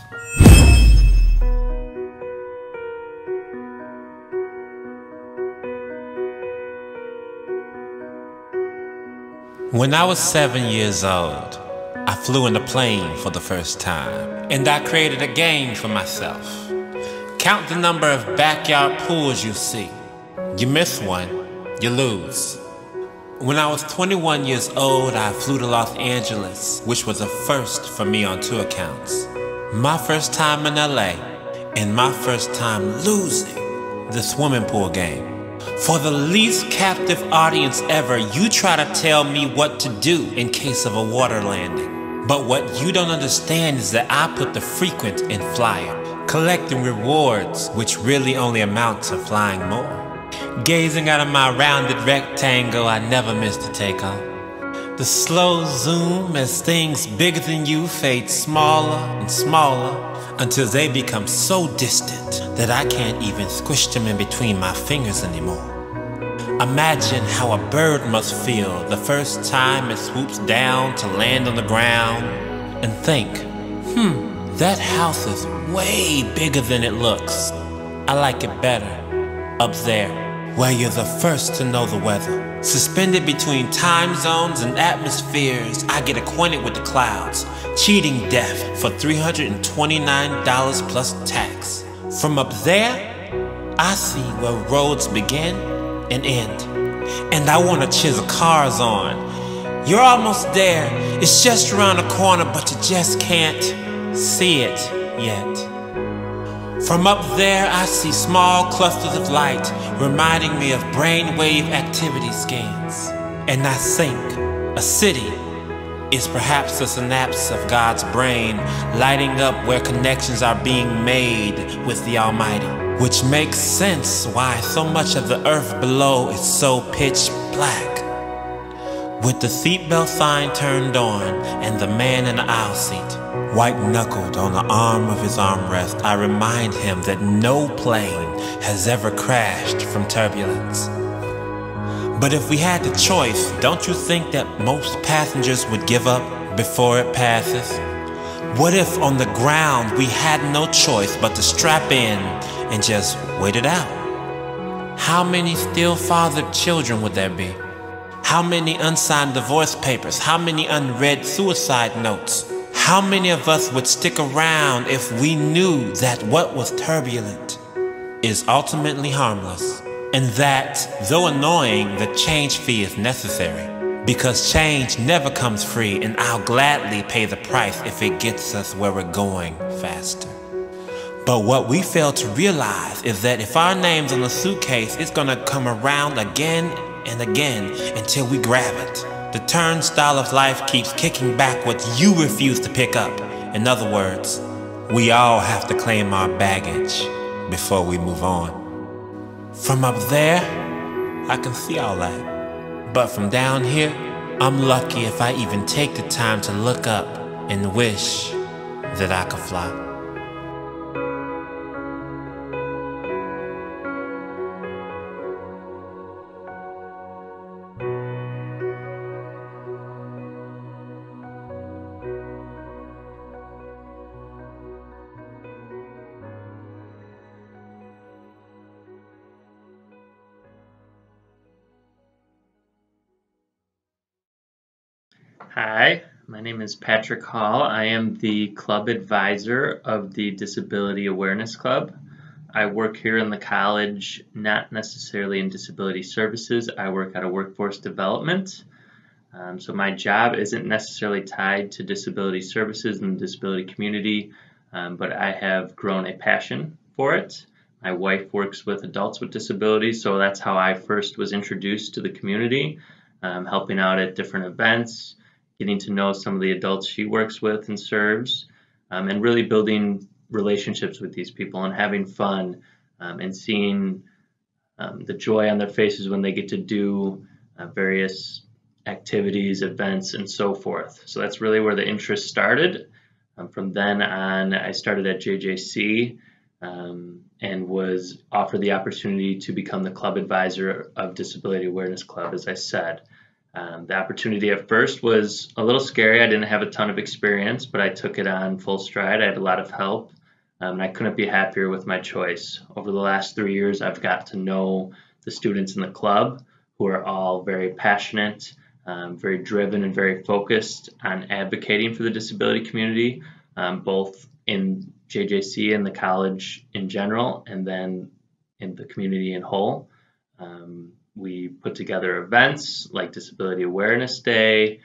When I was 7 years old, I flew in a plane for the first time, and I created a game for myself. Count the number of backyard pools you see. You miss one, you lose. When I was 21 years old, I flew to Los Angeles, which was a first for me on 2 accounts. My first time in LA, and my first time losing the swimming pool game. For the least captive audience ever, you try to tell me what to do in case of a water landing. But what you don't understand is that I put the frequent in flyer, collecting rewards, which really only amount to flying more. Gazing out of my rounded rectangle, I never missed a takeoff. The slow zoom as things bigger than you fade smaller and smaller until they become so distant that I can't even squish them in between my fingers anymore. Imagine how a bird must feel the first time it swoops down to land on the ground and think, that house is way bigger than it looks. I like it better up there, where you're the first to know the weather. Suspended between time zones and atmospheres, I get acquainted with the clouds, cheating death for $329 plus tax. From up there, I see where roads begin and end. And I want to chisel cars on, You're almost there. It's just around the corner, but you just can't see it yet. From up there, I see small clusters of light, reminding me of brainwave activity scans. And I think a city is perhaps a synapse of God's brain, lighting up where connections are being made with the Almighty. Which makes sense why so much of the earth below is so pitch black. With the seatbelt sign turned on and the man in the aisle seat, white-knuckled on the arm of his armrest, I remind him that no plane has ever crashed from turbulence. But if we had the choice, don't you think that most passengers would give up before it passes? What if on the ground we had no choice but to strap in and just wait it out? How many still fathered children would there be? How many unsigned divorce papers? How many unread suicide notes? How many of us would stick around if we knew that what was turbulent is ultimately harmless? And that, though annoying, the change fee is necessary. Because change never comes free, and I'll gladly pay the price if it gets us where we're going faster. But what we fail to realize is that if our name's on the suitcase, it's gonna come around again and again until we grab it. The turnstile of life keeps kicking back what you refuse to pick up. In other words, we all have to claim our baggage before we move on. From up there, I can see all that. But from down here, I'm lucky if I even take the time to look up and wish that I could fly. Hi, my name is Patrick Hall. I am the club advisor of the Disability Awareness Club. I work here in the college, not necessarily in disability services. I work out of workforce development. So my job isn't necessarily tied to disability services and the disability community, but I have grown a passion for it. My wife works with adults with disabilities, so that's how I first was introduced to the community, helping out at different events, getting to know some of the adults she works with and serves, and really building relationships with these people and having fun, and seeing the joy on their faces when they get to do various activities, events, and so forth. So that's really where the interest started. From then on, I started at JJC and was offered the opportunity to become the club advisor of Disability Awareness Club, as I said. The opportunity at first was a little scary. I didn't have a ton of experience, but I took it on full stride. I had a lot of help, and I couldn't be happier with my choice. Over the last 3 years, I've got to know the students in the club, who are all very passionate, very driven, and very focused on advocating for the disability community, both in JJC and the college in general, and then in the community in whole. We put together events like Disability Awareness Day.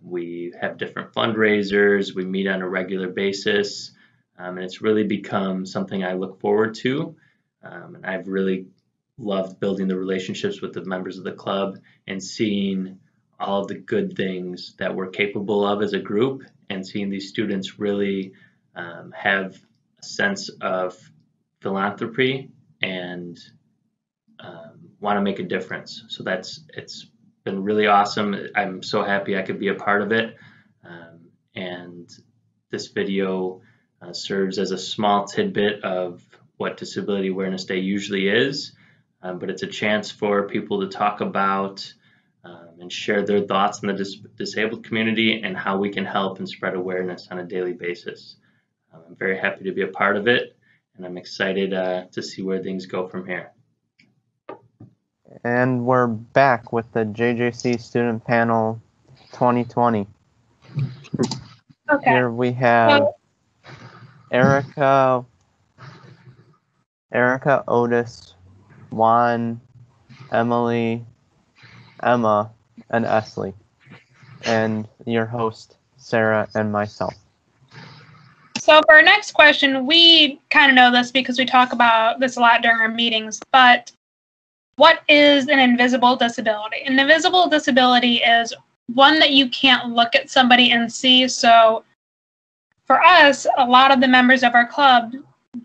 We have different fundraisers. We meet on a regular basis. And it's really become something I look forward to. And I've really loved building the relationships with the members of the club and seeing all of the good things that we're capable of as a group, and seeing these students really have a sense of philanthropy and want to make a difference. So it's been really awesome. I'm so happy I could be a part of it. And this video serves as a small tidbit of what Disability Awareness Day usually is, but it's a chance for people to talk about and share their thoughts in the disabled community and how we can help and spread awareness on a daily basis. I'm very happy to be a part of it, and I'm excited to see where things go from here. And we're back with the JJC Student Panel 2020. Okay. Here we have Erica, Otis, Juan, Emily, Emma, and Esley. and your host, Sarah, and myself. So for our next question, we kind of know this because we talk about this a lot during our meetings, but what is an invisible disability? An invisible disability is one that you can't look at somebody and see. So for us, a lot of the members of our club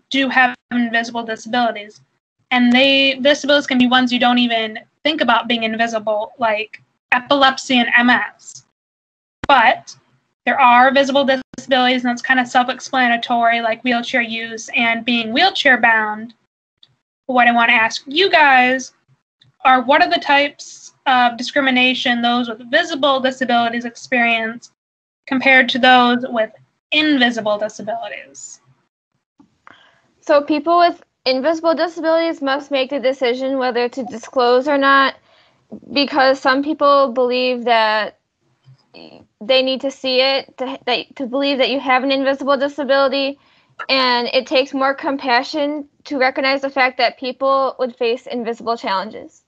do have invisible disabilities. And disabilities can be ones you don't even think about being invisible, like epilepsy and MS. But there are visible disabilities, and it's kind of self-explanatory, like wheelchair use and being wheelchair bound. What I want to ask you guys are, what are the types of discrimination those with visible disabilities experience compared to those with invisible disabilities? So people with invisible disabilities must make the decision whether to disclose or not, because some people believe that they need to see it to believe that you have an invisible disability, and it takes more compassion to recognize the fact that people would face invisible challenges.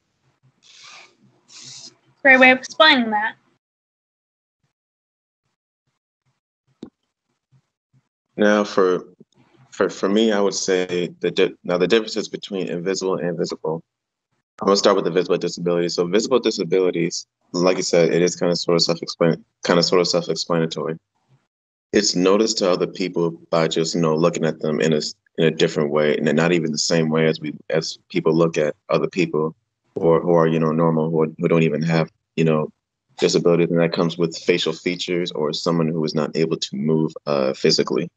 Great way of explaining that. Now, for me, I would say the differences between invisible and visible. I'm gonna start with the visible disabilities. So visible disabilities, like you said, it is kind of sort of self-explanatory. It's noticed to other people by just looking at them in a different way, and not even the same way as people look at other people who are normal, who don't even have disabilities, and that comes with facial features or someone who is not able to move physically.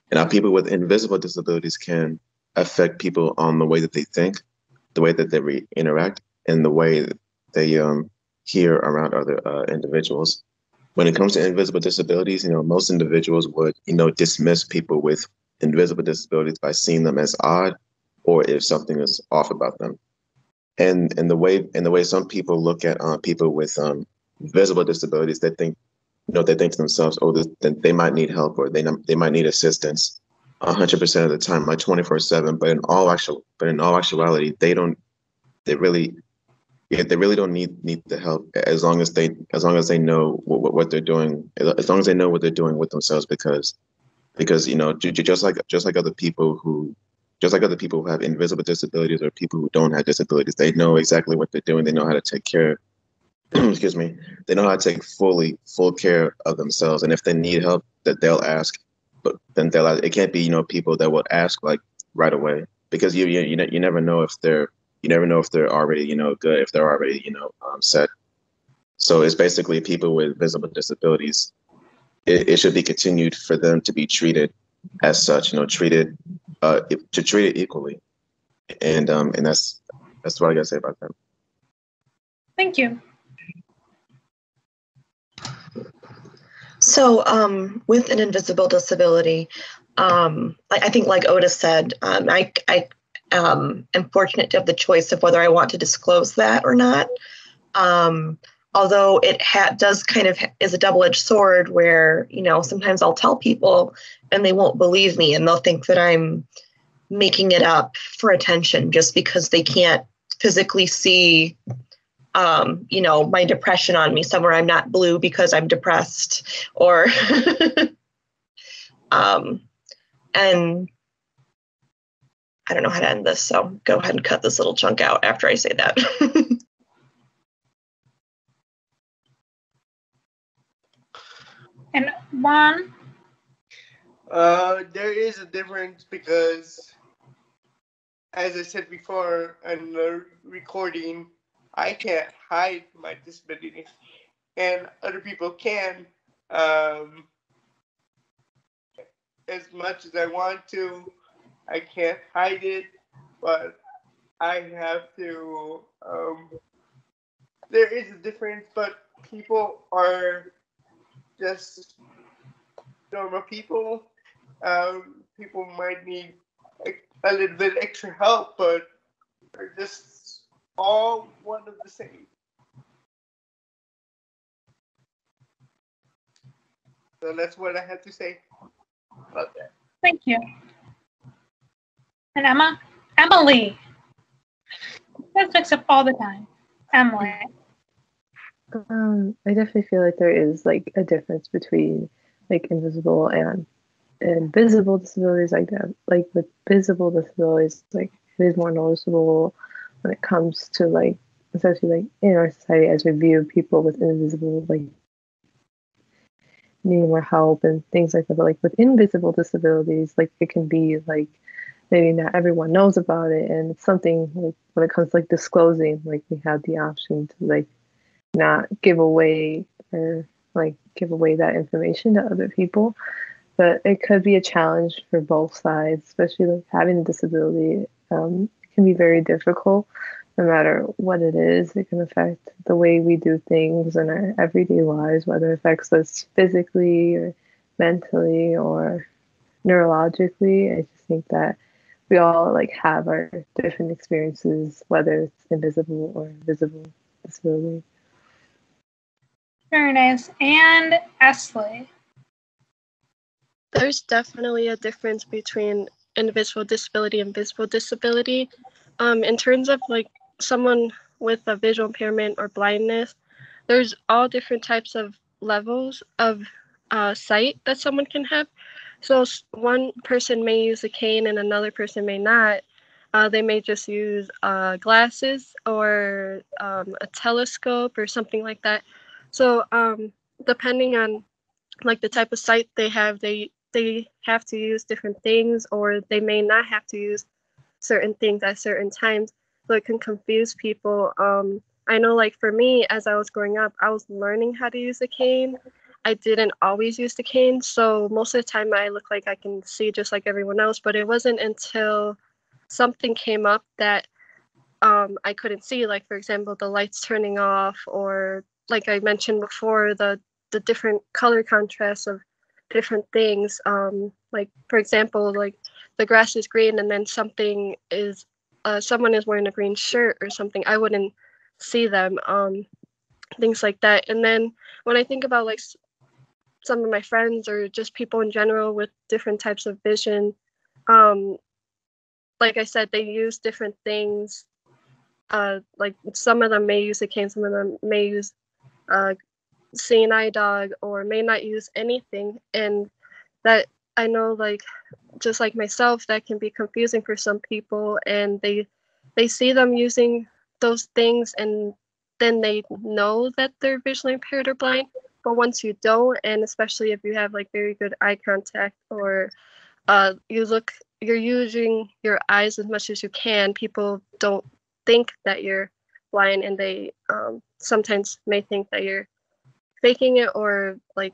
And now people with invisible disabilities can affect people on the way that they think, the way that they interact, and the way that they hear around other individuals. When it comes to invisible disabilities, most individuals would, dismiss people with invisible disabilities by seeing them as odd, or if something is off about them. And the way some people look at people with visible disabilities, they think to themselves, oh, they might need help, or they might need assistance 100% of the time, like 24/7. But in all actuality, they really don't need the help as long as they know what they're doing, as long as they know what they're doing with themselves, because just like other people who have invisible disabilities, or people who don't have disabilities, they know exactly what they're doing. They know how to take care. Excuse me. They know how to take full care of themselves, and if they need help, that they'll ask. But then it can't be people that will ask like right away, because you never know if they're already good, if they're already set. So it's basically people with visible disabilities. It should be continued for them to be treated as such, to treat it equally, and that's what I gotta say about that. Thank you. So with an invisible disability, I think like Otis said, I am fortunate to have the choice of whether I want to disclose that or not. Although it does kind of is a double-edged sword where, sometimes I'll tell people and they won't believe me, and they'll think that I'm making it up for attention just because they can't physically see my depression on me somewhere. I'm not blue because I'm depressed, or and I don't know how to end this, so go ahead and cut this little chunk out after I say that. And Juan? There is a difference because, as I said before in the recording, I can't hide my disability, and other people can. As much as I want to, I can't hide it, but I have to. There is a difference, but people are just normal people. People might need a little bit extra help, but they're just all one of the same. So that's what I have to say about that. Thank you. And Emily. That's mixed up all the time. Emily. I definitely feel like there is like a difference between like invisible and visible disabilities like that. Like with visible disabilities, like it is more noticeable when it comes to like, especially like in our society as we view people with invisible like needing more help and things like that. But like with invisible disabilities, like it can be like maybe not everyone knows about it, and it's something like when it comes to like disclosing, like we have the option to like not give away or like give away that information to other people. But it could be a challenge for both sides, especially like having a disability. It can be very difficult no matter what it is. It can affect the way we do things in our everyday lives, whether it affects us physically or mentally or neurologically. I just think that we all like have our different experiences, whether it's invisible or visible disability. Very nice. And Esley. There's definitely a difference between invisible disability and visible disability. In terms of like someone with a visual impairment or blindness, there's all different types of levels of sight that someone can have. So one person may use a cane and another person may not. They may just use glasses or a telescope or something like that. So depending on like the type of sight they have, they have to use different things, or they may not have to use certain things at certain times. So it can confuse people. I know like for me, as I was growing up, I was learning how to use a cane. I didn't always use the cane. So most of the time I look like I can see just like everyone else, but it wasn't until something came up that I couldn't see, like for example, the lights turning off, or like I mentioned before, the different color contrasts of different things. Like for example, like the grass is green and then something is someone is wearing a green shirt or something, I wouldn't see them. Things like that. And then when I think about like some of my friends or just people in general with different types of vision, like I said, they use different things. Like some of them may use a cane, some of them may use seeing eye dog, or may not use anything. And that, I know, like just like myself, that can be confusing for some people, and they see them using those things and then they know that they're visually impaired or blind. But once you don't, and especially if you have like very good eye contact, or you're using your eyes as much as you can, people don't think that you're blind, and they sometimes may think that you're faking it, or like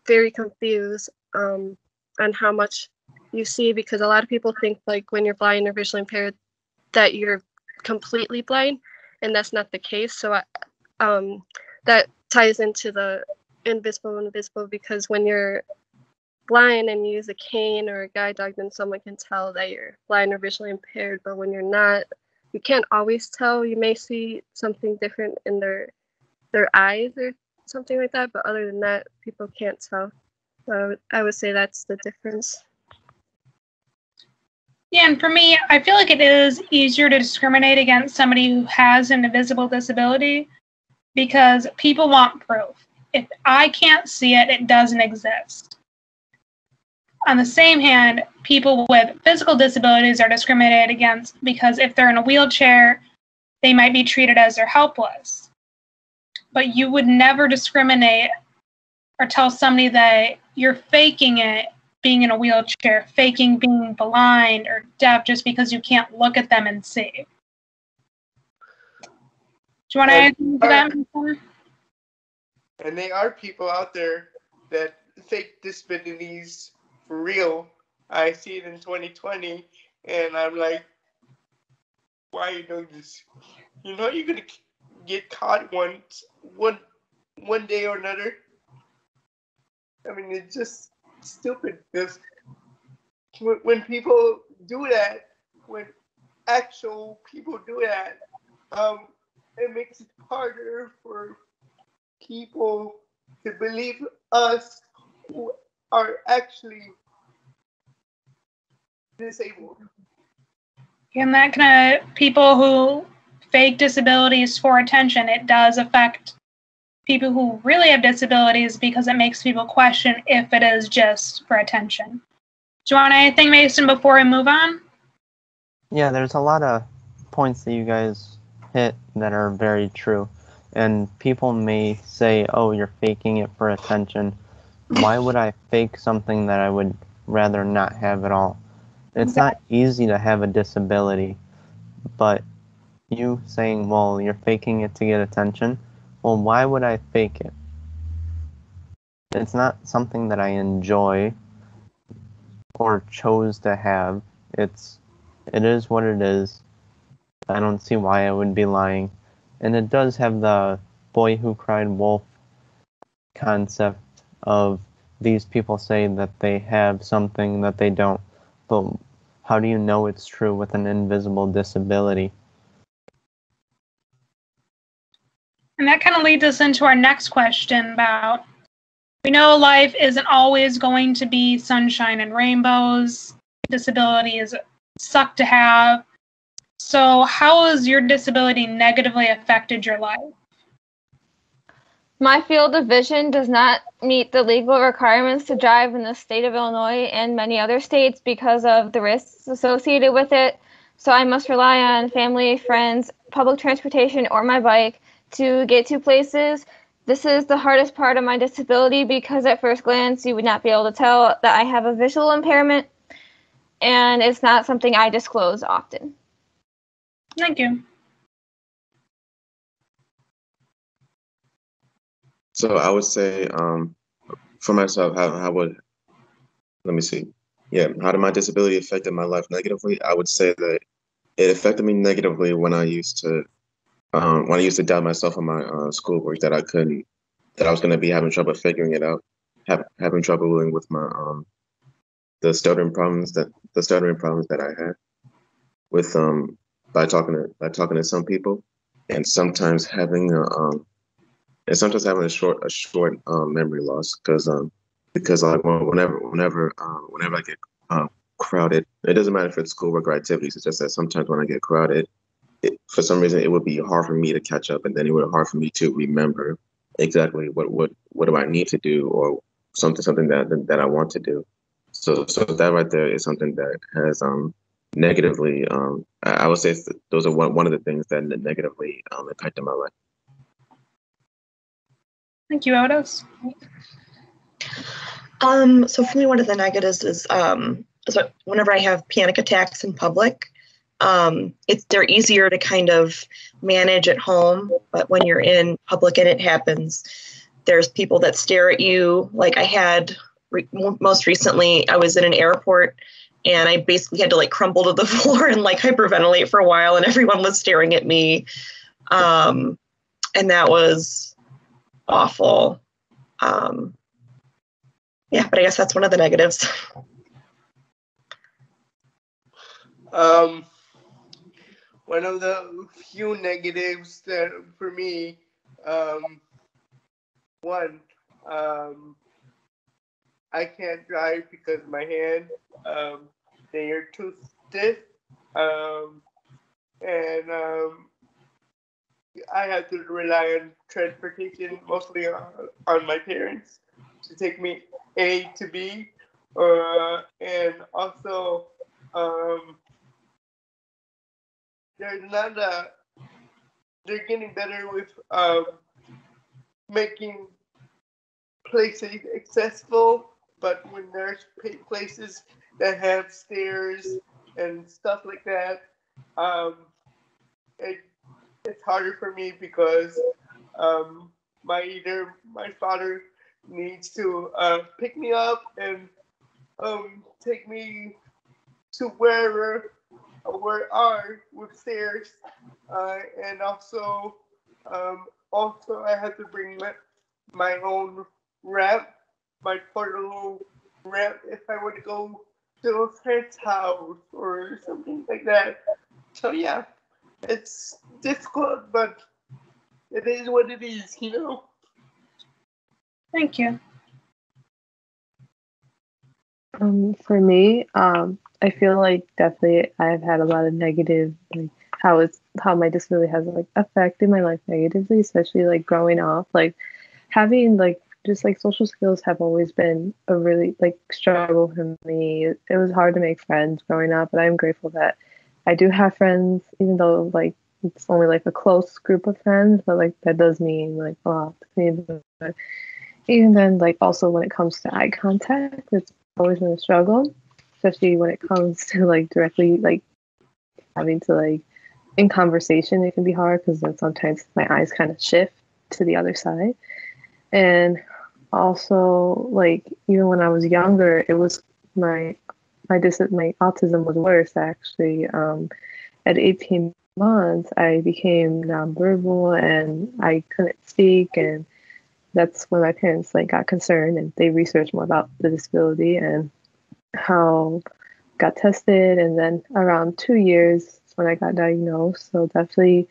very confused on how much you see, because a lot of people think like when you're blind or visually impaired that you're completely blind, and that's not the case. So that ties into the invisible, because when you're blind and you use a cane or a guide dog, then someone can tell that you're blind or visually impaired. But when you're not, you can't always tell. You may see something different in their eyes or something like that, but other than that, people can't tell. So I would say that's the difference. Yeah, and for me, I feel like it is easier to discriminate against somebody who has an invisible disability, because people want proof. If I can't see it, it doesn't exist. On the same hand, people with physical disabilities are discriminated against because if they're in a wheelchair, they might be treated as they're helpless. But you would never discriminate or tell somebody that you're faking it being in a wheelchair, faking being blind or deaf just because you can't look at them and see. Do you want to add to that? And there are people out there that fake disabilities for real. I see it in 2020, and I'm like, why are you doing this? You know you're gonna get caught one day or another. I mean, it's just stupid, because when people do that, when actual people do that, it makes it harder for people to believe us who are actually disabled. And that kind of people who fake disabilities for attention, it does affect people who really have disabilities because it makes people question if it is just for attention. Do you want anything, Mason, before we move on? Yeah, there's a lot of points that you guys hit that are very true. And people may say, oh, you're faking it for attention. Why would I fake something that I would rather not have at all? It's not easy to have a disability, but you saying, well, you're faking it to get attention, well, why would I fake it? It's not something that I enjoy or chose to have. It is what it is. I don't see why I would be lying. And it does have the boy who cried wolf concept of these people say that they have something that they don't, but how do you know it's true with an invisible disability? And that kind of leads us into our next question about, we know life isn't always going to be sunshine and rainbows. Disability is suck to have. So how has your disability negatively affected your life? My field of vision does not meet the legal requirements to drive in the state of Illinois and many other states because of the risks associated with it. So I must rely on family, friends, public transportation, or my bike to get to places. This is the hardest part of my disability because at first glance you would not be able to tell that I have a visual impairment, and it's not something I disclose often. Thank you. So I would say, for myself, how would, let me see. Yeah, how did my disability affect my life negatively? I would say that it affected me negatively when I used to doubt myself on my schoolwork, that I was going to be having trouble figuring it out, having trouble with my the stuttering problems that I had with by talking to some people, and sometimes having a short memory loss, because like whenever I get crowded, it doesn't matter if it's schoolwork or activities. It's just that sometimes when I get crowded, for some reason it would be hard for me to catch up, and then it would be hard for me to remember exactly what do I need to do, or something that I want to do. So that right there is something that has negatively, I would say those are one of the things that negatively impacted my life. Thank you, Otis. So for me, one of the negatives is whenever I have panic attacks in public, they're easier to kind of manage at home, but when you're in public and it happens, there's people that stare at you. Like I had most recently, I was in an airport and I basically had to like crumble to the floor and like hyperventilate for a while, and everyone was staring at me, and that was awful. Yeah, but I guess that's one of the negatives. One of the few negatives that for me, one, I can't drive because my hand, they are too stiff, and I have to rely on transportation, mostly on my parents, to take me A to B, and also they're getting better with making places accessible, but when there's places that have stairs and stuff like that, it's harder for me because my father needs to pick me up and take me to wherever are with stairs, and also I have to bring my own ramp, my portable ramp, if I were to go to a friend's house or something like that. So yeah, it's difficult, but it is what it is, you know. Thank you. For me, I feel like definitely I've had a lot of negative, like how my disability has like affected my life negatively, especially like growing up. Like having like just like social skills have always been a really like struggle for me. It was hard to make friends growing up, but I'm grateful that I do have friends, even though like it's only like a close group of friends, but like that does mean like a lot to me. But even then, like also when it comes to eye contact, it's always been a struggle, especially when it comes to like directly like having to like in conversation, it can be hard because then sometimes my eyes kind of shift to the other side. And also, like even when I was younger, it was my autism was worse actually. At 18 months, I became nonverbal and I couldn't speak, and that's when my parents like got concerned and they researched more about the disability and how got tested. And then around 2 years is when I got diagnosed. So definitely,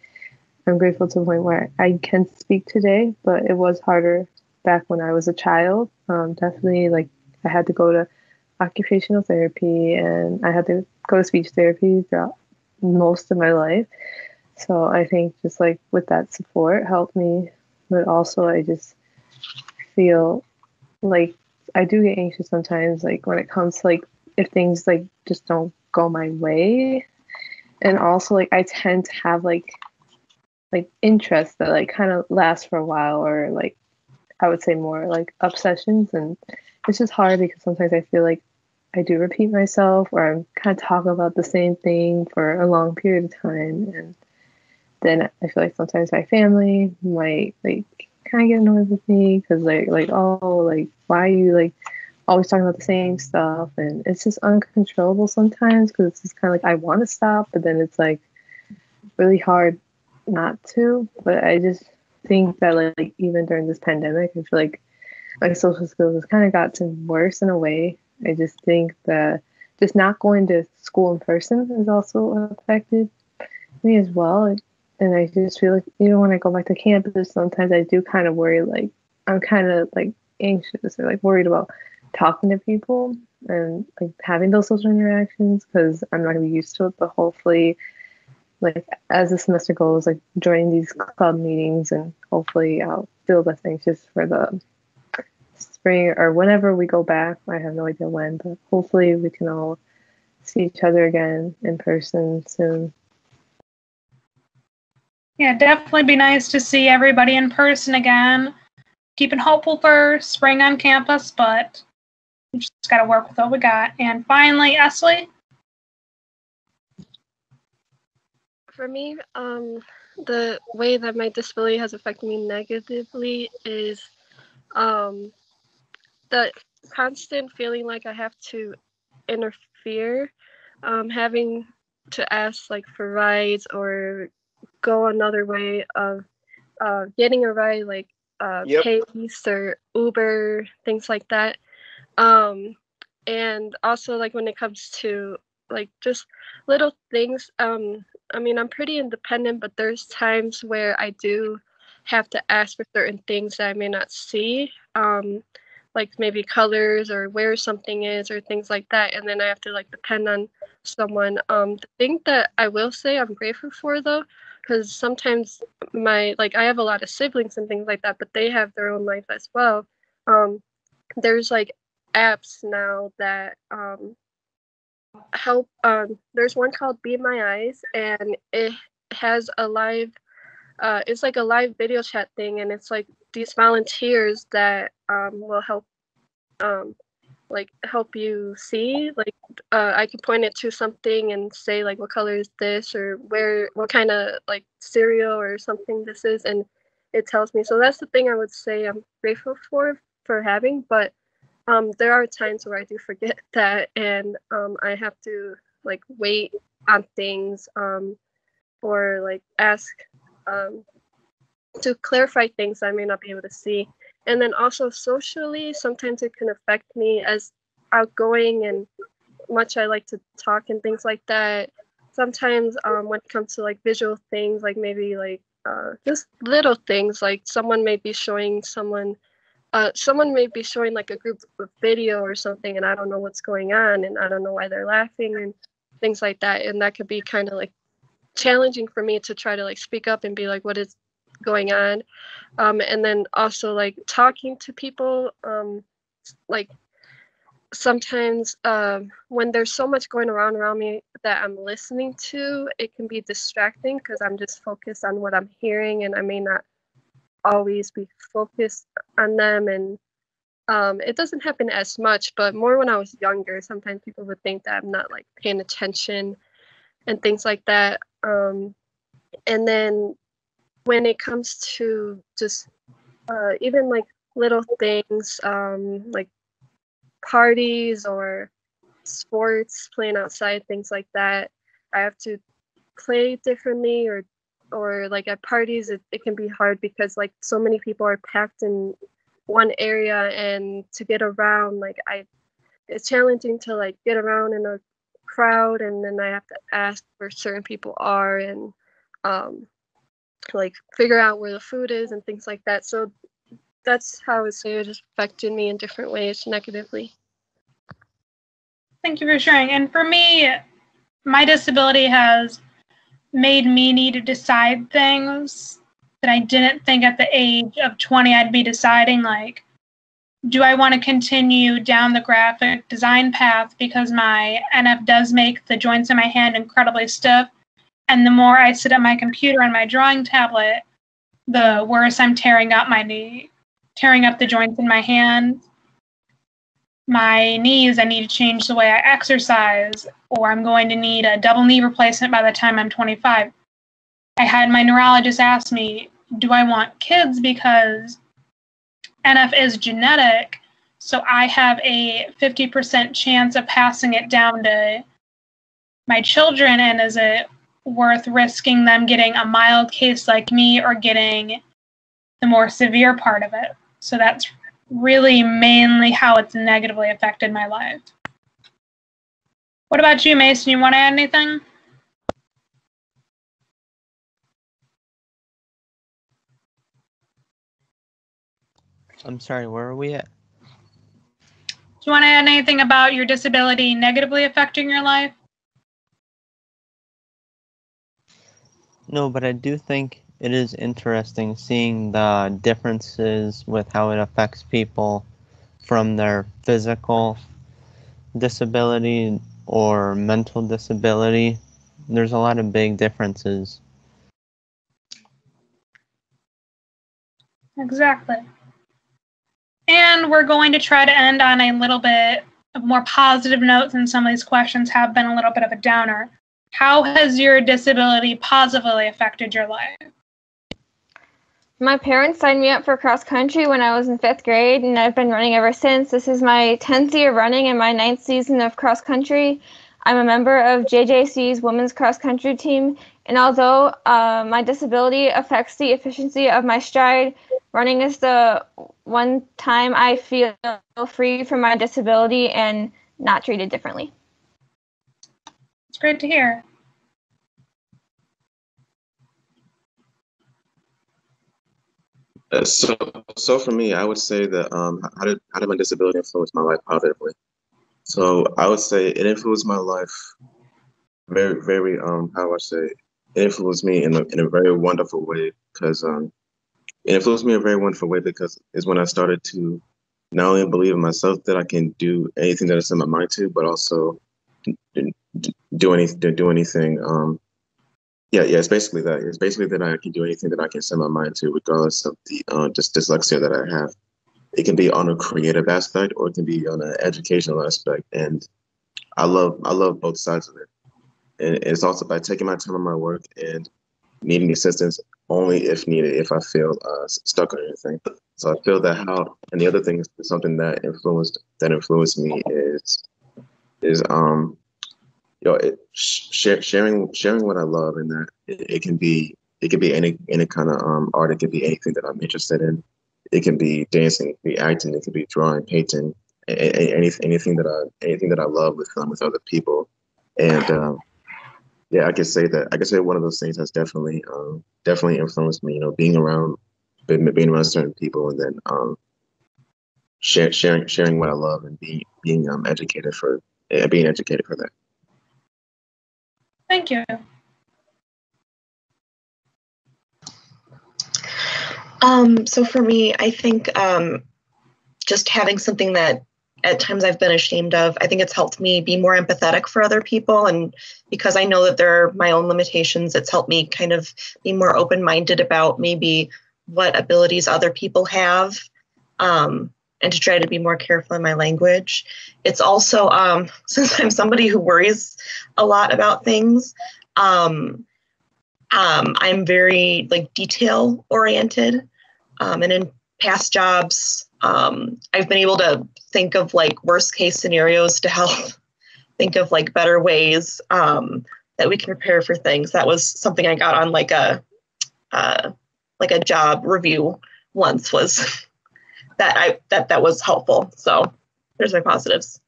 I'm grateful to the point where I can speak today, but it was harder back when I was a child. Definitely, like I had to go to occupational therapy and I had to go to speech therapy throughout most of my life. So I think just like with that support helped me, but also I just feel like I do get anxious sometimes, like when it comes to like if things like just don't go my way. And also like I tend to have like interests that like kind of last for a while, or like I would say more like obsessions. And it's just hard because sometimes I feel like I do repeat myself or I'm kind of talking about the same thing for a long period of time. And then I feel like sometimes my family might like kind of get annoyed with me because like oh like why are you like always talking about the same stuff. And it's just uncontrollable sometimes because it's just kind of like I want to stop, but then it's like really hard not to. But I just think that like even during this pandemic, I feel like my social skills has kind of gotten worse in a way. I just think that just not going to school in person has also affected me as well. And I just feel like even when I go back to campus, sometimes I do kind of worry, like I'm kind of like anxious or like worried about talking to people and like having those social interactions because I'm not gonna be used to it. But hopefully, like as the semester goes, like joining these club meetings, and hopefully I'll feel less anxious for the spring or whenever we go back. I have no idea when, but hopefully we can all see each other again in person soon. Yeah, definitely be nice to see everybody in person again. Keeping hopeful for spring on campus, but we just got to work with what we got. And finally, Esley. For me, the way that my disability has affected me negatively is the constant feeling like I have to interfere, having to ask like for rides or go another way of getting a ride, like Pace or Uber, things like that. And also like when it comes to like just little things, I mean, I'm pretty independent, but there's times where I do have to ask for certain things that I may not see, like maybe colors or where something is or things like that. And then I have to like depend on someone. The thing that I will say I'm grateful for though, because sometimes I have a lot of siblings and things like that, but they have their own life as well. There's like apps now that help. There's one called Be My Eyes, and it has a live it's like a live video chat thing, and it's like these volunteers that will help like help you see, like I can point it to something and say like what color is this or what kind of like cereal or something this is, and it tells me. So that's the thing I would say I'm grateful for having. But there are times where I do forget that, and I have to like wait on things or like ask to clarify things I may not be able to see. And then also socially, sometimes it can affect me as outgoing and much I like to talk and things like that. Sometimes when it comes to like visual things, like maybe like just little things, like someone may be showing like a group of video or something, and I don't know what's going on, and I don't know why they're laughing and things like that. And that could be kind of like challenging for me to try to like speak up and be like, what is going on. And then also like talking to people, like sometimes when there's so much going around me that I'm listening to, it can be distracting because I'm just focused on what I'm hearing and I may not always be focused on them. And it doesn't happen as much, but more when I was younger. Sometimes people would think that I'm not like paying attention and things like that. And then when it comes to just even like little things, like parties or sports, playing outside, things like that, I have to play differently, or like at parties it can be hard because like so many people are packed in one area, and to get around, like it's challenging to like get around in a crowd, and then I have to ask where certain people are, and like figure out where the food is and things like that. So that's how I would say it has affected me in different ways negatively. Thank you for sharing. And for me, my disability has made me need to decide things that I didn't think at the age of 20 I'd be deciding, like, do I want to continue down the graphic design path because my NF does make the joints in my hand incredibly stiff, and the more I sit at my computer and my drawing tablet, the worse I'm tearing up the joints in my hand. My knees, I need to change the way I exercise, or I'm going to need a double knee replacement by the time I'm 25. I had my neurologist ask me, do I want kids because NF is genetic, so I have a 50% chance of passing it down to my children, and is it worth risking them getting a mild case like me or getting the more severe part of it? So that's really mainly how it's negatively affected my life. What about you, Mason? You want to add anything? I'm sorry, where are we at? Do you want to add anything about your disability negatively affecting your life? No, but I do think it is interesting seeing the differences with how it affects people from their physical disability or mental disability. There's a lot of big differences. Exactly. And we're going to try to end on a little bit of more positive notes, and some of these questions have been a little bit of a downer. How has your disability positively affected your life? My parents signed me up for cross country when I was in 5th grade, and I've been running ever since. This is my 10th year running and my 9th season of cross country. I'm a member of JJC's women's cross country team, and although my disability affects the efficiency of my stride, running is the one time I feel free from my disability and not treated differently. It's great to hear. So for me, I would say that how did my disability influence my life positively? So I would say it influenced my life very how I say, it influenced me in a very wonderful way, because it influenced me in a very wonderful way because it's when I started to not only believe in myself that I can do anything that I set my mind to, but also do anything. It's basically that. It's basically that I can do anything that I can set my mind to, regardless of the just dyslexia that I have. It can be on a creative aspect, or it can be on an educational aspect, and I love both sides of it. And it's also by taking my time on my work and needing assistance only if needed, if I feel stuck on anything. So I feel that and the other thing is something that influenced me is sharing what I love, and that it can be any kind of art. It can be anything that I'm interested in. It can be dancing, it can be acting, it can be drawing, painting, anything that I love with other people. And I can say one of those things has definitely influenced me. Being around certain people, and then sharing what I love, and being educated for that. Thank you. So for me, I think just having something that at times I've been ashamed of, I think it's helped me be more empathetic for other people. And because I know that there are my own limitations, it's helped me kind of be more open-minded about maybe what abilities other people have, and to try to be more careful in my language. It's also, since I'm somebody who worries a lot about things, I'm very like detail oriented, and in past jobs, I've been able to think of like worst case scenarios to help think of like better ways that we can prepare for things. That was something I got on like a job review once, was that was helpful. So there's my positives.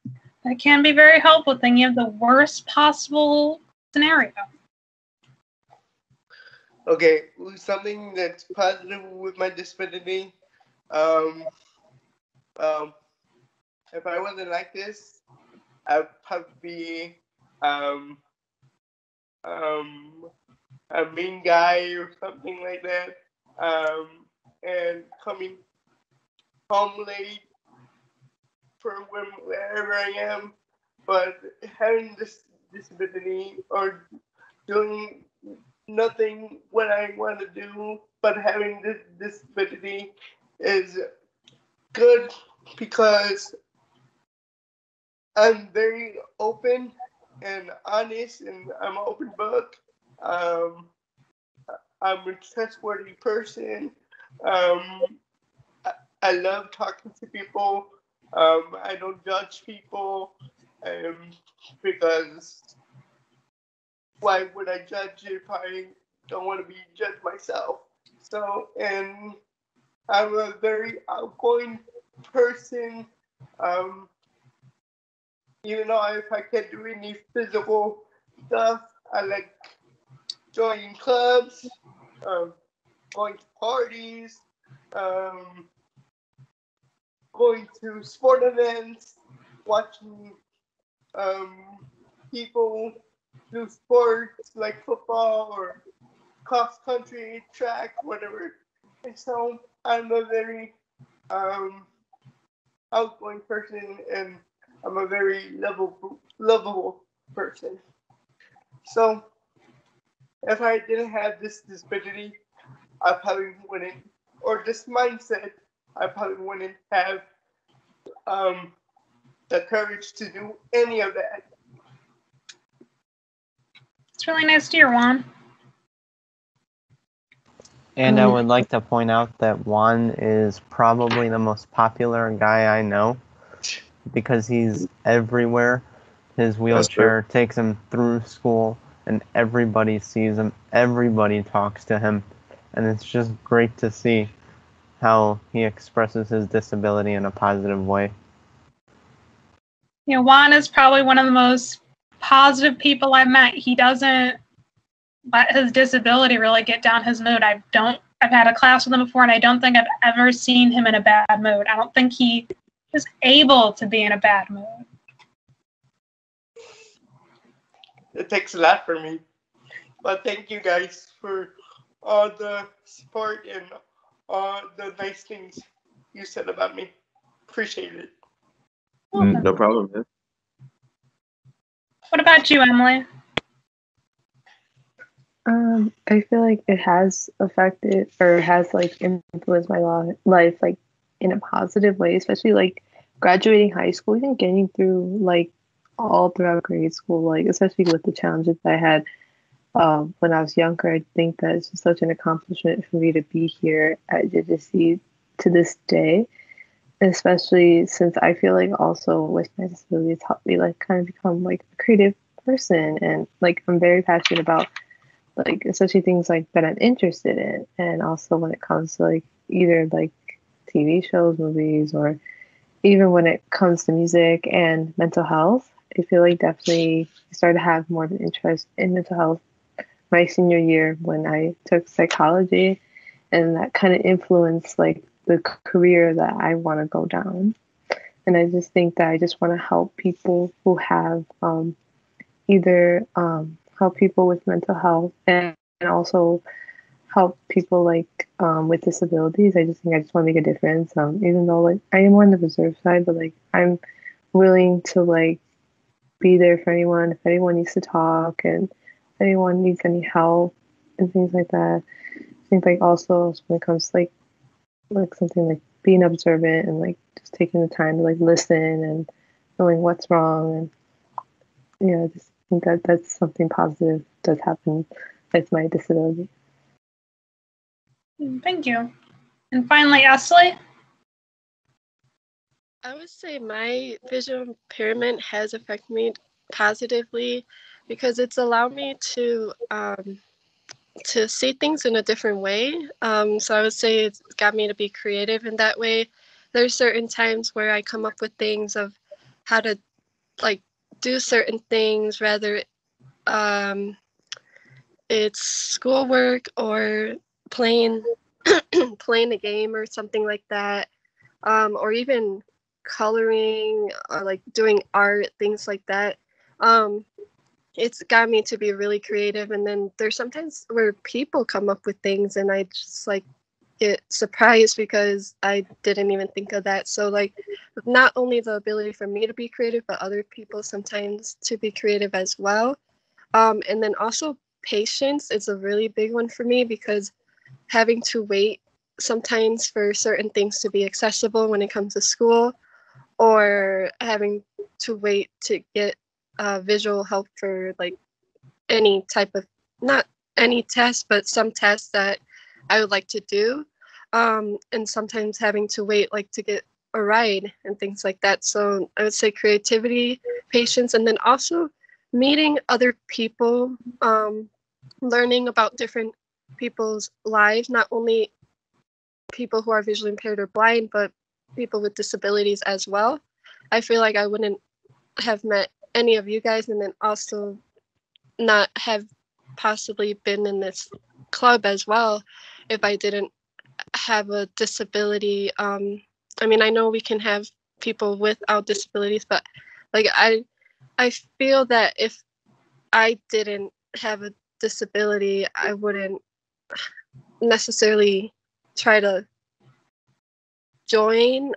That can be very helpful, thinking of the worst possible scenario. Okay, something that's positive with my disability. If I wasn't like this, I'd probably be a mean guy or something like that, and coming home late for wherever I am. But having this disability or doing nothing what I want to do, but having this disability is good because I'm very open and honest, and I'm an open book. I'm a trustworthy person. I love talking to people. I don't judge people, because why would I judge if I don't want to be judged myself? So, and I'm a very outgoing person. Even though if I can't do any physical stuff, I like joining clubs, going to parties, going to sport events, watching people do sports like football or cross country, track, whatever. And so I'm a very outgoing person, and I'm a very lovable person. So if I didn't have this disability, I probably wouldn't, or this mindset, I probably wouldn't have the courage to do any of that. It's really nice to hear, Juan. And I would like to point out that Juan is probably the most popular guy I know because he's everywhere. His wheelchair takes him through school, and everybody sees him. Everybody talks to him. And it's just great to see how he expresses his disability in a positive way. You know, Juan is probably one of the most positive people I've met. He doesn't let his disability really get down his mood. I've had a class with him before, and I don't think I've ever seen him in a bad mood. I don't think he is able to be in a bad mood. It takes a lot for me. But thank you guys for all the support and all the nice things you said about me. Appreciate it. No problem, man. What about you, Emily? I feel like it has affected or has like influenced my life like in a positive way, especially like graduating high school and getting through like all throughout grade school, like especially with the challenges I had when I was younger. I think that it's just such an accomplishment for me to be here at JJC to this day, especially since I feel like also with my disability it's helped me like kind of become like a creative person, and like I'm very passionate about like especially things like that I'm interested in, and also when it comes to like either like TV shows, movies, or even when it comes to music and mental health. I feel like definitely started to have more of an interest in mental health my senior year when I took psychology, and that kind of influenced like the career that I want to go down. And I just think that I just want to help people who have either help people with mental health and also help people like with disabilities. I just think I just want to make a difference. Even though like I am on the reserve side, but like I'm willing to like be there for anyone if anyone needs to talk and if anyone needs any help and things like that. I think like also when it comes to like something like being observant and like just taking the time to like listen and knowing what's wrong, and yeah, I just think that that's something positive does happen with my disability. Thank you. And finally, Ashley. I would say my visual impairment has affected me positively because it's allowed me to see things in a different way. So I would say it's got me to be creative in that way. There's certain times where I come up with things of how to like do certain things, rather it's schoolwork or playing playing a game or something like that, or even coloring or like doing art, things like that. It's got me to be really creative. And then there's sometimes where people come up with things and I just like get surprised because I didn't even think of that. So like not only the ability for me to be creative, but other people sometimes to be creative as well. And then also patience is a really big one for me because having to wait sometimes for certain things to be accessible when it comes to school, or having to wait to get visual help for like any type of, not any test, but some tests that I would like to do. And sometimes having to wait like to get a ride and things like that. So I would say creativity, patience, and then also meeting other people, learning about different people's lives, not only people who are visually impaired or blind, but people with disabilities as well. I feel like I wouldn't have met any of you guys and then also not have possibly been in this club as well if I didn't have a disability. I mean, I know we can have people without disabilities, but like I feel that if I didn't have a disability, I wouldn't necessarily try to join.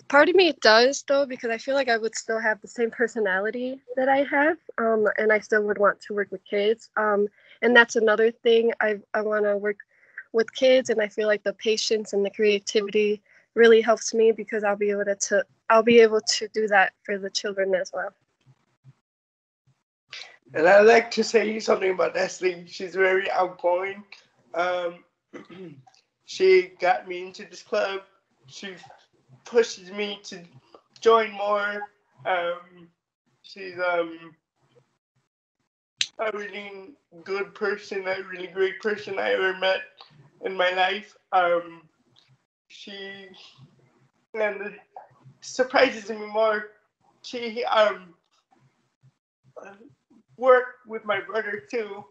Part of me does though, because I feel like I would still have the same personality that I have, and I still would want to work with kids. And that's another thing. I want to work with kids, and I feel like the patience and the creativity really helps me because I'll be able to do that for the children as well. And I'd like to say something about Ashley. She's very outgoing. She got me into this club. She pushes me to join more. She's a really good person, a really great person I ever met in my life. She surprises me more. She worked with my brother too,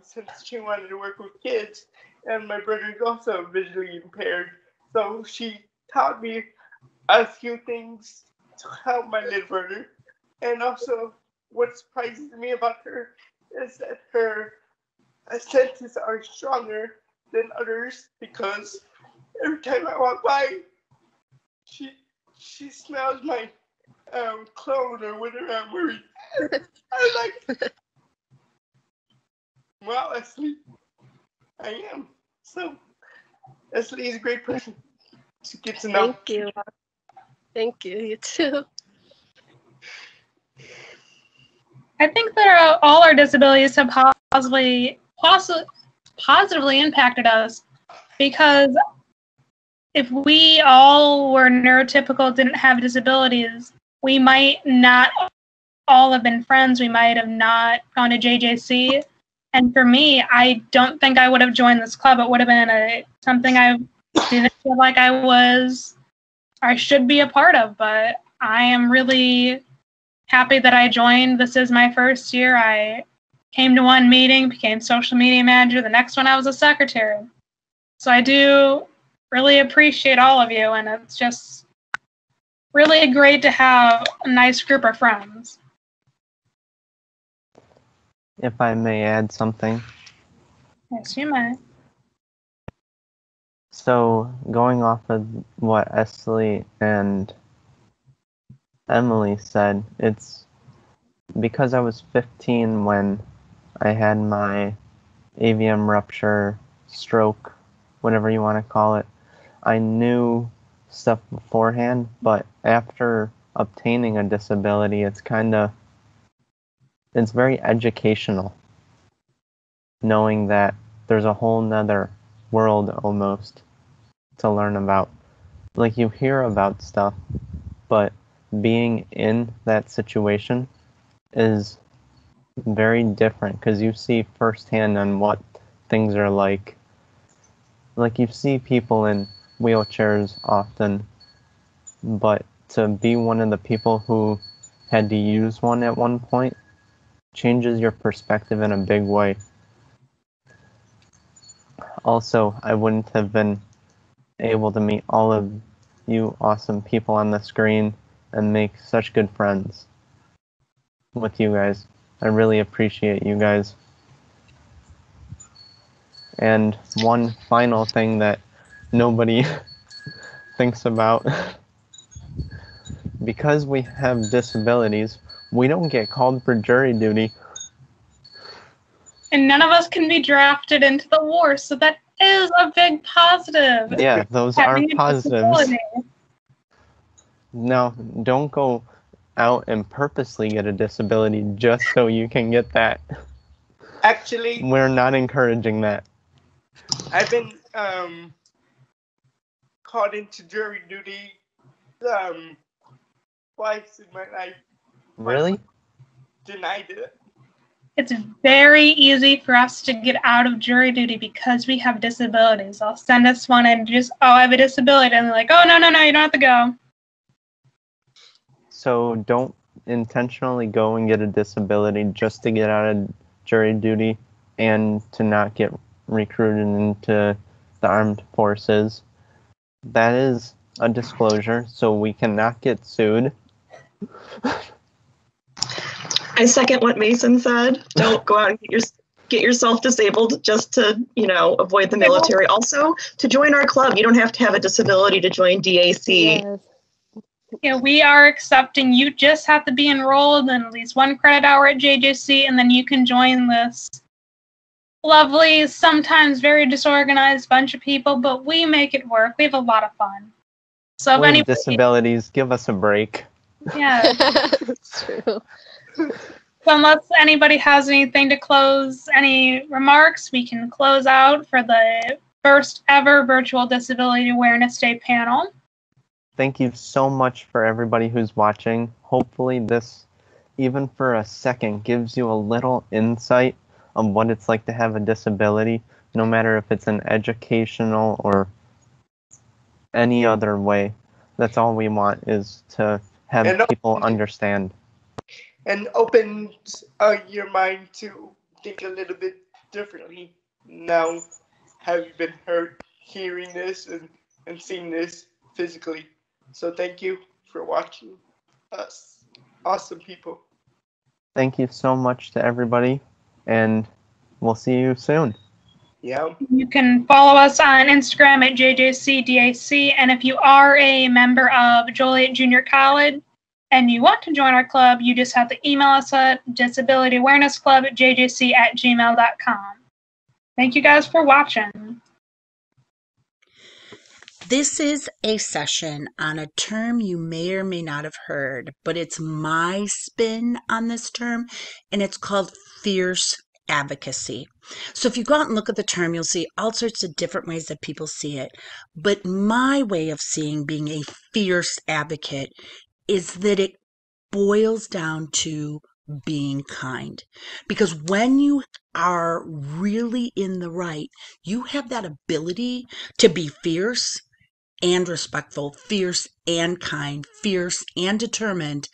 since she wanted to work with kids, and my brother is also visually impaired. So she taught me a few things to help my little brother. And also, what surprises me about her is that her senses are stronger than others because every time I walk by, she smells my clothes or whatever I'm wearing. I'm like, well, Ashley, I am. So, Ashley is a great person to get to know. Thank you. Thank you. You too. I think that all our disabilities have positively impacted us, because if we all were neurotypical, didn't have disabilities, we might not all have been friends. We might have not gone to JJC. And for me, I don't think I would have joined this club. It would have been something I didn't feel like I should be a part of. But I am really happy that I joined. This is my first year. I came to one meeting, became social media manager. The next one, I was a secretary. So I do really appreciate all of you, and it's just really great to have a nice group of friends. If I may add something. Yes, you may. So, going off of what Esley and Emily said, it's because I was 15 when I had my AVM rupture, stroke, whatever you want to call it. I knew stuff beforehand, but after obtaining a disability, it's very educational, knowing that there's a whole nother world almost to learn about. Like, you hear about stuff, but being in that situation is very different because you see firsthand on what things are like. Like, you see people in wheelchairs often, but to be one of the people who had to use one at one point changes your perspective in a big way. Also, I wouldn't have been able to meet all of you awesome people on the screen and make such good friends with you guys. I really appreciate you guys. And one final thing that nobody thinks about, because we have disabilities, we don't get called for jury duty. And none of us can be drafted into the war, so that is a big positive. Yeah, those are positives. Now, don't go out and purposely get a disability just so you can get that. Actually, we're not encouraging that. I've been called into jury duty twice in my life. Really? Denied it. It's very easy for us to get out of jury duty because we have disabilities. They'll send us one and just, oh, I have a disability. And they're like, oh, no, you don't have to go. So don't intentionally go and get a disability just to get out of jury duty and to not get recruited into the armed forces. That is a disclosure, so we cannot get sued. I second what Mason said. Don't go out and get yourself disabled just to, avoid the military. Also, to join our club, you don't have to have a disability to join DAC. Yes. Yeah, we are accepting. You just have to be enrolled in at least 1 credit hour at JJC, and then you can join this lovely, sometimes very disorganized bunch of people, but we make it work. We have a lot of fun. So if With disabilities, give us a break. Yeah. That's true. So unless anybody has anything to close, any remarks, we can close out for the first ever Virtual Disability Awareness Day panel. Thank you so much for everybody who's watching. Hopefully this, even for a second, gives you a little insight on what it's like to have a disability, no matter if it's an educational or any other way. That's all we want, is to have people understand. And opens your mind to think a little bit differently. Now, have you been hearing this and seeing this physically? So thank you for watching us. Awesome people. Thank you so much to everybody, and we'll see you soon. Yeah. You can follow us on Instagram at JJCDAC, and if you are a member of Joliet Junior College and you want to join our club, you just have to email us at disabilityawarenessclub@jjc@gmail.com. Thank you guys for watching. This is a session on a term you may or may not have heard, but it's my spin on this term, and it's called fierce advocacy. So if you go out and look at the term, you'll see all sorts of different ways that people see it. But my way of seeing being a fierce advocate is that it boils down to being kind. Because when you are really in the right, you have that ability to be fierce and respectful, fierce and kind, fierce and determined,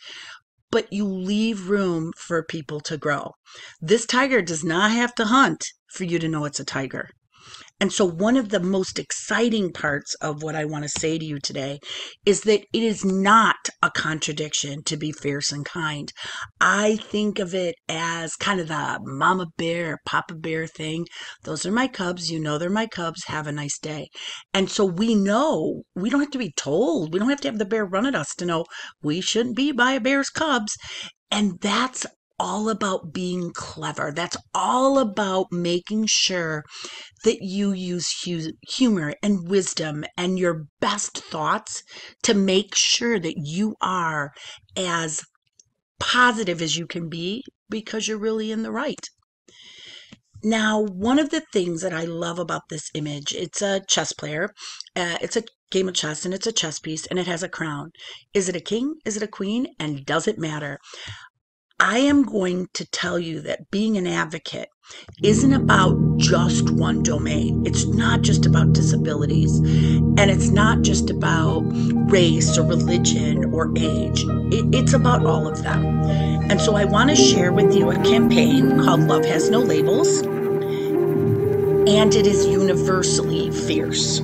but you leave room for people to grow. This tiger does not have to hunt for you to know it's a tiger. And so one of the most exciting parts of what I want to say to you today is that it is not a contradiction to be fierce and kind. I think of it as kind of the mama bear, papa bear thing. Those are my cubs. You know they're my cubs. Have a nice day. And so we know, we don't have to be told. We don't have to have the bear run at us to know we shouldn't be by a bear's cubs. And that's all about being clever. That's all about making sure that you use humor and wisdom and your best thoughts to make sure that you are as positive as you can be, because you're really in the right. Now, one of the things that I love about this image, it's a chess player. It's a game of chess, and it's a chess piece, and it has a crown. Is it a king? Is it a queen? And does it matter? I am going to tell you that being an advocate isn't about just one domain. It's not just about disabilities, and it's not just about race or religion or age. It's about all of them. And so I want to share with you a campaign called Love Has No Labels, and it is universally fierce.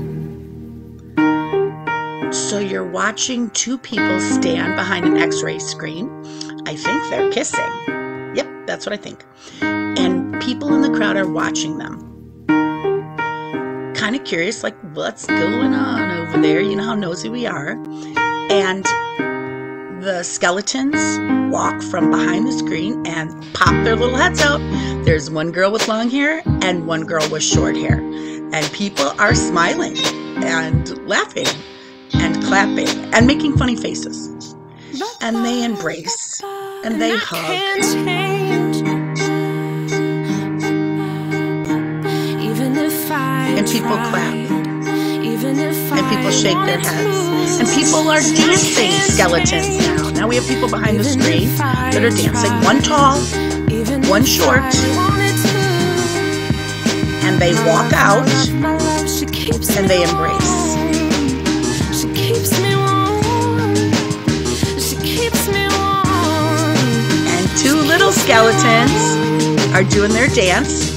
So you're watching two people stand behind an X-ray screen. I think they're kissing. Yep, that's what I think. And people in the crowd are watching them. Kind of curious, like, what's going on over there? You know how nosy we are. And the skeletons walk from behind the screen and pop their little heads out. There's one girl with long hair and one girl with short hair. And people are smiling and laughing and clapping and making funny faces. And they embrace and they hug. And people clap. And people shake their heads. And people are dancing skeletons now. Now we have people behind the screen that are dancing. One tall, one short. And they walk out and they embrace. And two little skeletons are doing their dance.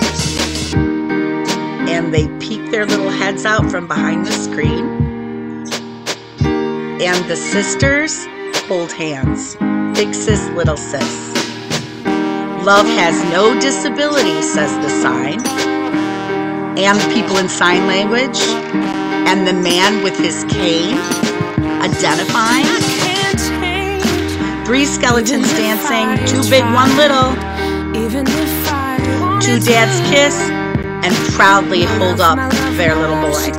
And they peek their little heads out from behind the screen. And the sisters hold hands. Big sis, little sis. Love has no disability, says the sign. And the people in sign language. And the man with his cane identifying. Three skeletons dancing. Two big, one little. Two dads kiss and proudly hold up their little boy.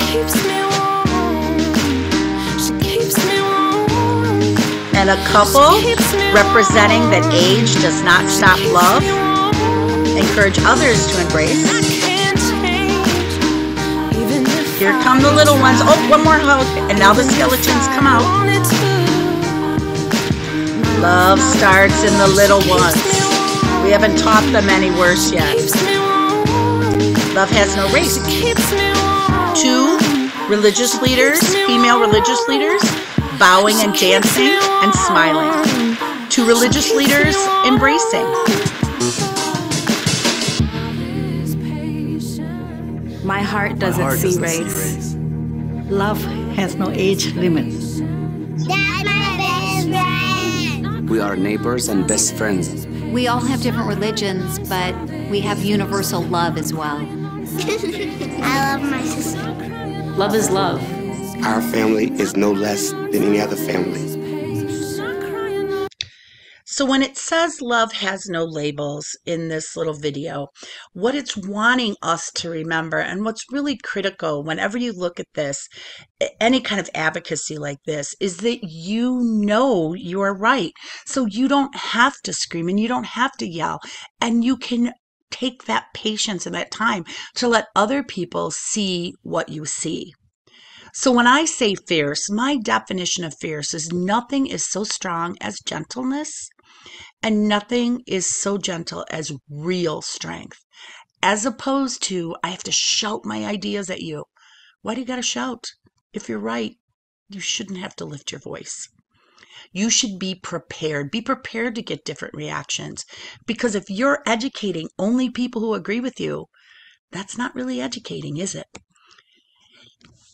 And a couple representing that age does not stop love. Encourage others to embrace. Here come the little ones. Oh, one more hug. And now the skeletons come out. Love starts in the little ones. We haven't taught them any words yet. Love has no race. Two religious leaders, female religious leaders, bowing and dancing and smiling. Two religious leaders embracing. My heart doesn't see race. Love has no age limits. We are neighbors and best friends. We all have different religions, but we have universal love as well. I love my sister. Love is love. Our family is no less than any other family. So when it says love has no labels in this little video, what it's wanting us to remember, and what's really critical whenever you look at this, any kind of advocacy like this, is that you know you are right. So you don't have to scream and you don't have to yell, and you can take that patience and that time to let other people see what you see. So when I say fierce, my definition of fierce is nothing is so strong as gentleness, and nothing is so gentle as real strength. As opposed to, I have to shout my ideas at you. Why do you got to shout? If you're right, you shouldn't have to lift your voice. You should be prepared. Be prepared to get different reactions. Because if you're educating only people who agree with you, that's not really educating, is it?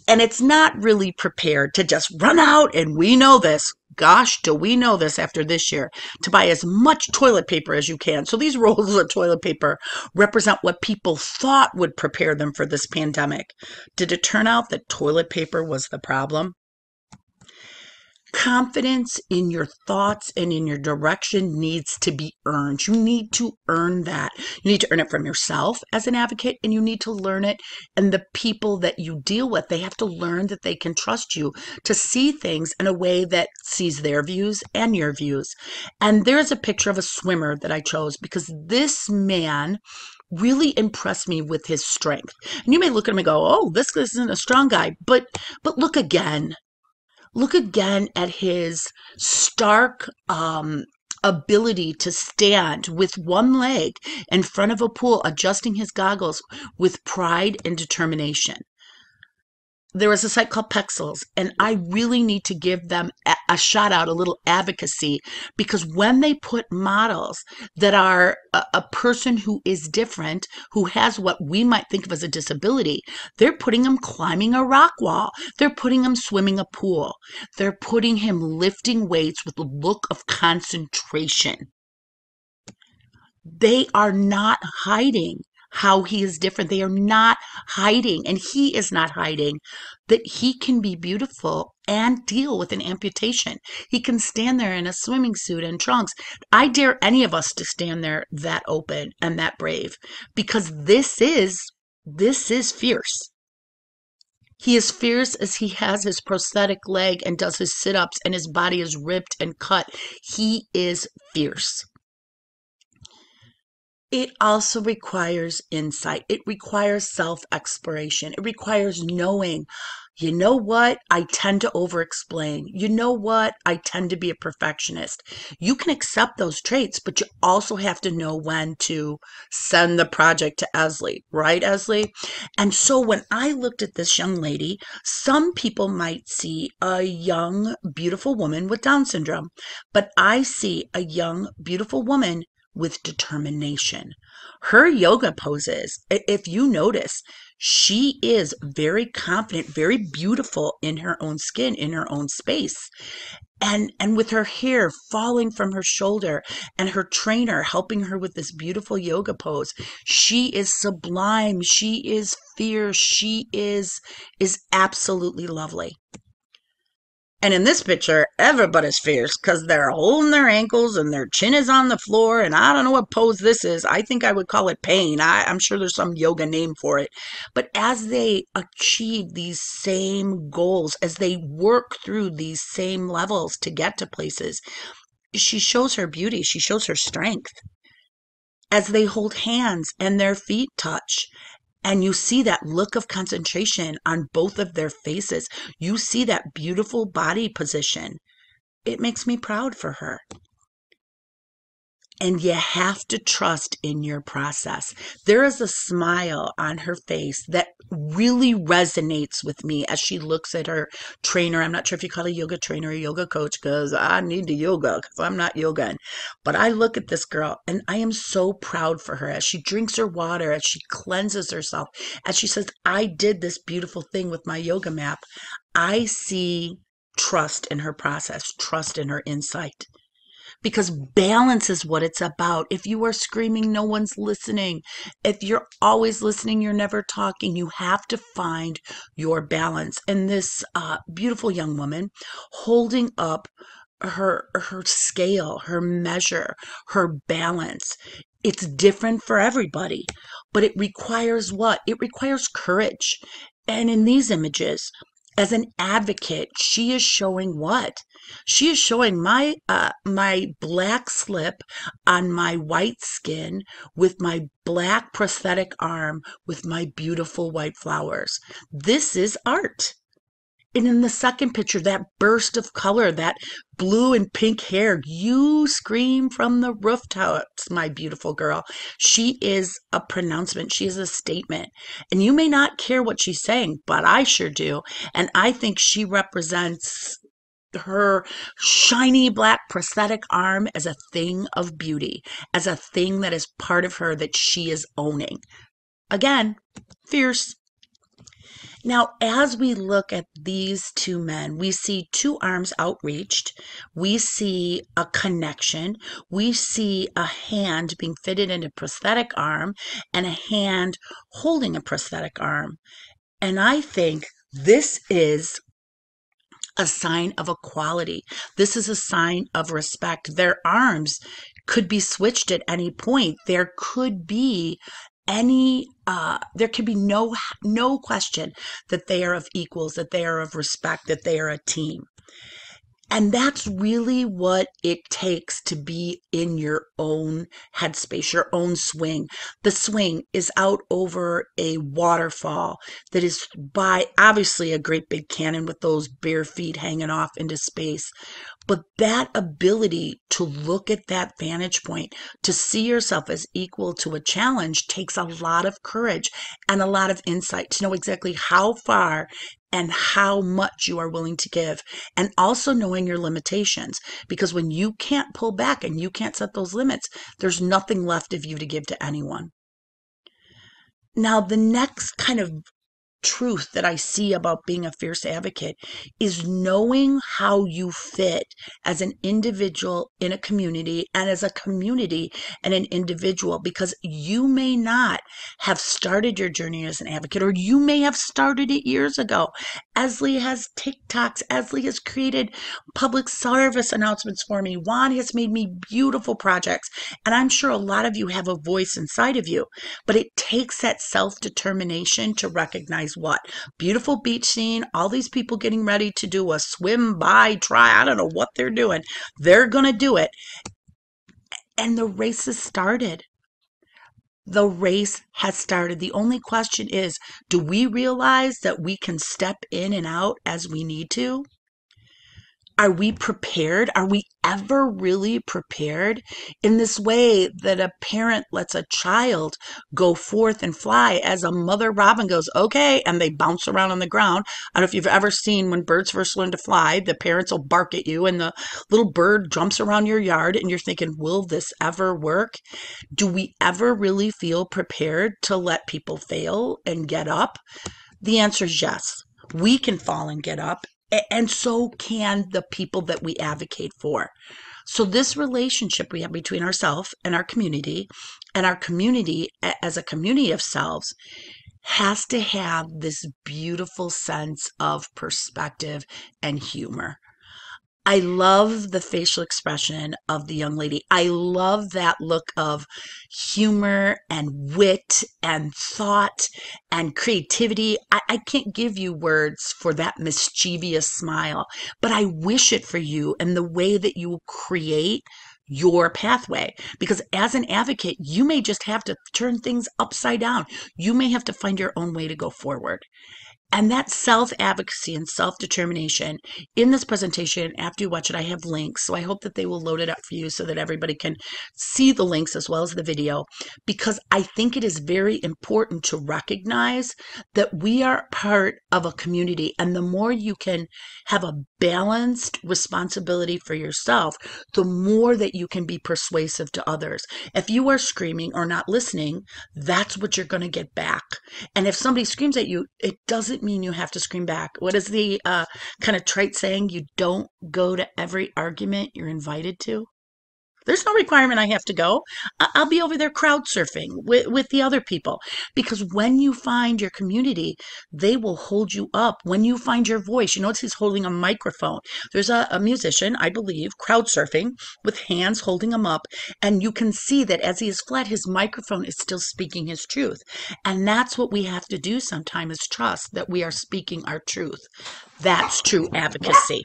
And it's not really prepared to just run out, and we know this. Gosh, do we know this after this year, to buy as much toilet paper as you can. So these rolls of toilet paper represent what people thought would prepare them for this pandemic. Did it turn out that toilet paper was the problem? Confidence in your thoughts and in your direction needs to be earned. You need to earn that. You need to earn it from yourself as an advocate, and you need to learn it. And the people that you deal with, they have to learn that they can trust you to see things in a way that sees their views and your views. And there's a picture of a swimmer that I chose because this man really impressed me with his strength. And you may look at him and go, oh, this isn't a strong guy. But look again. Look again at his stark ability to stand with one leg in front of a pool, adjusting his goggles with pride and determination. There was a site called Pexels, and I really need to give them a shout out, a little advocacy, because when they put models that are a person who is different, who has what we might think of as a disability, they're putting him climbing a rock wall. They're putting him swimming a pool. They're putting him lifting weights with a look of concentration. They are not hiding how he is different. They are not hiding, and he is not hiding, that he can be beautiful and deal with an amputation. He can stand there in a swimming suit and trunks. I dare any of us to stand there that open and that brave, because this is fierce. He is fierce as he has his prosthetic leg and does his sit-ups and his body is ripped and cut. He is fierce. It also requires insight. It requires self-exploration. It requires knowing, you know what? I tend to over-explain. You know what? I tend to be a perfectionist. You can accept those traits, but you also have to know when to send the project to Esley, right, Esley? And so when I looked at this young lady, some people might see a young, beautiful woman with Down syndrome, but I see a young, beautiful woman with determination. Her yoga poses, if you notice, she is very confident, very beautiful in her own skin, in her own space. And with her hair falling from her shoulder and her trainer helping her with this beautiful yoga pose, she is sublime. She is fierce. She is absolutely lovely. And in this picture, everybody's fierce because they're holding their ankles and their chin is on the floor. And I don't know what pose this is. I think I would call it pain. I'm sure there's some yoga name for it. But as they achieve these same goals, as they work through these same levels to get to places, she shows her beauty. She shows her strength. As they hold hands and their feet touch, and you see that look of concentration on both of their faces. You see that beautiful body position. It makes me proud for her. And you have to trust in your process. There is a smile on her face that really resonates with me as she looks at her trainer. I'm not sure if you call it a yoga trainer or a yoga coach, because I need the yoga because I'm not yogaing. But I look at this girl and I am so proud for her as she drinks her water, as she cleanses herself, as she says, I did this beautiful thing with my yoga mat. I see trust in her process, trust in her insight. Because balance is what it's about. If you are screaming, no one's listening. If you're always listening, you're never talking. You have to find your balance. And this beautiful young woman holding up her scale, her measure, her balance. It's different for everybody, but it requires what? It requires courage. And in these images, as an advocate, she is showing what? She is showing my black slip on my white skin with my black prosthetic arm with my beautiful white flowers. This is art. And in the second picture, that burst of color, that blue and pink hair, you scream from the rooftops, my beautiful girl. She is a pronouncement. She is a statement. And you may not care what she's saying, but I sure do. And I think she represents her shiny black prosthetic arm as a thing of beauty, as a thing that is part of her that she is owning. Again, fierce. Now, as we look at these two men, we see two arms outreached. We see a connection. We see a hand being fitted into a prosthetic arm and a hand holding a prosthetic arm. And I think this is a sign of equality. This is a sign of respect. Their arms could be switched at any point. There could be no question that they are of equals, that they are of respect, that they are a team. And that's really what it takes to be in your own headspace, your own swing. The swing is out over a waterfall that is by obviously a great big cannon with those bare feet hanging off into space. But that ability to look at that vantage point, to see yourself as equal to a challenge, takes a lot of courage and a lot of insight to know exactly how far and how much you are willing to give, and also knowing your limitations, because when you can't pull back and you can't set those limits, there's nothing left of you to give to anyone. Now, the next kind of truth that I see about being a fierce advocate is knowing how you fit as an individual in a community and as a community and an individual, because you may not have started your journey as an advocate, or you may have started it years ago. Esley has TikToks. Esley has created public service announcements for me. Juan has made me beautiful projects. And I'm sure a lot of you have a voice inside of you, but it takes that self-determination to recognize what? Beautiful beach scene, all these people getting ready to do a swim, by, try, I don't know what they're doing. They're going to do it. And the race has started. The race has started. The only question is, do we realize that we can step in and out as we need to? Are we prepared? Are we ever really prepared? In this way that a parent lets a child go forth and fly, as a mother robin goes, okay, and they bounce around on the ground. I don't know if you've ever seen when birds first learn to fly, the parents will bark at you and the little bird jumps around your yard and you're thinking, will this ever work? Do we ever really feel prepared to let people fail and get up? The answer is yes. We can fall and get up. And so can the people that we advocate for. So this relationship we have between ourselves and our community as a community of selves has to have this beautiful sense of perspective and humor. I love the facial expression of the young lady. I love that look of humor and wit and thought and creativity. I can't give you words for that mischievous smile, but I wish it for you and the way that you create your pathway. Because as an advocate, you may just have to turn things upside down. You may have to find your own way to go forward. And that self-advocacy and self-determination in this presentation, after you watch it, I have links. So I hope that they will load it up for you so that everybody can see the links as well as the video, because I think it is very important to recognize that we are part of a community. And the more you can have a balanced responsibility for yourself, the more that you can be persuasive to others. If you are screaming or not listening, that's what you're going to get back. And if somebody screams at you, it doesn't mean you have to scream back. What is the kind of trite saying? You don't go to every argument you're invited to. There's no requirement I have to go. I'll be over there crowd surfing with the other people, because when you find your community, they will hold you up. When you find your voice, you notice he's holding a microphone. There's a musician, I believe, crowd surfing with hands holding him up. And you can see that as he is flat, his microphone is still speaking his truth. And that's what we have to do sometimes, is trust that we are speaking our truth. That's true advocacy.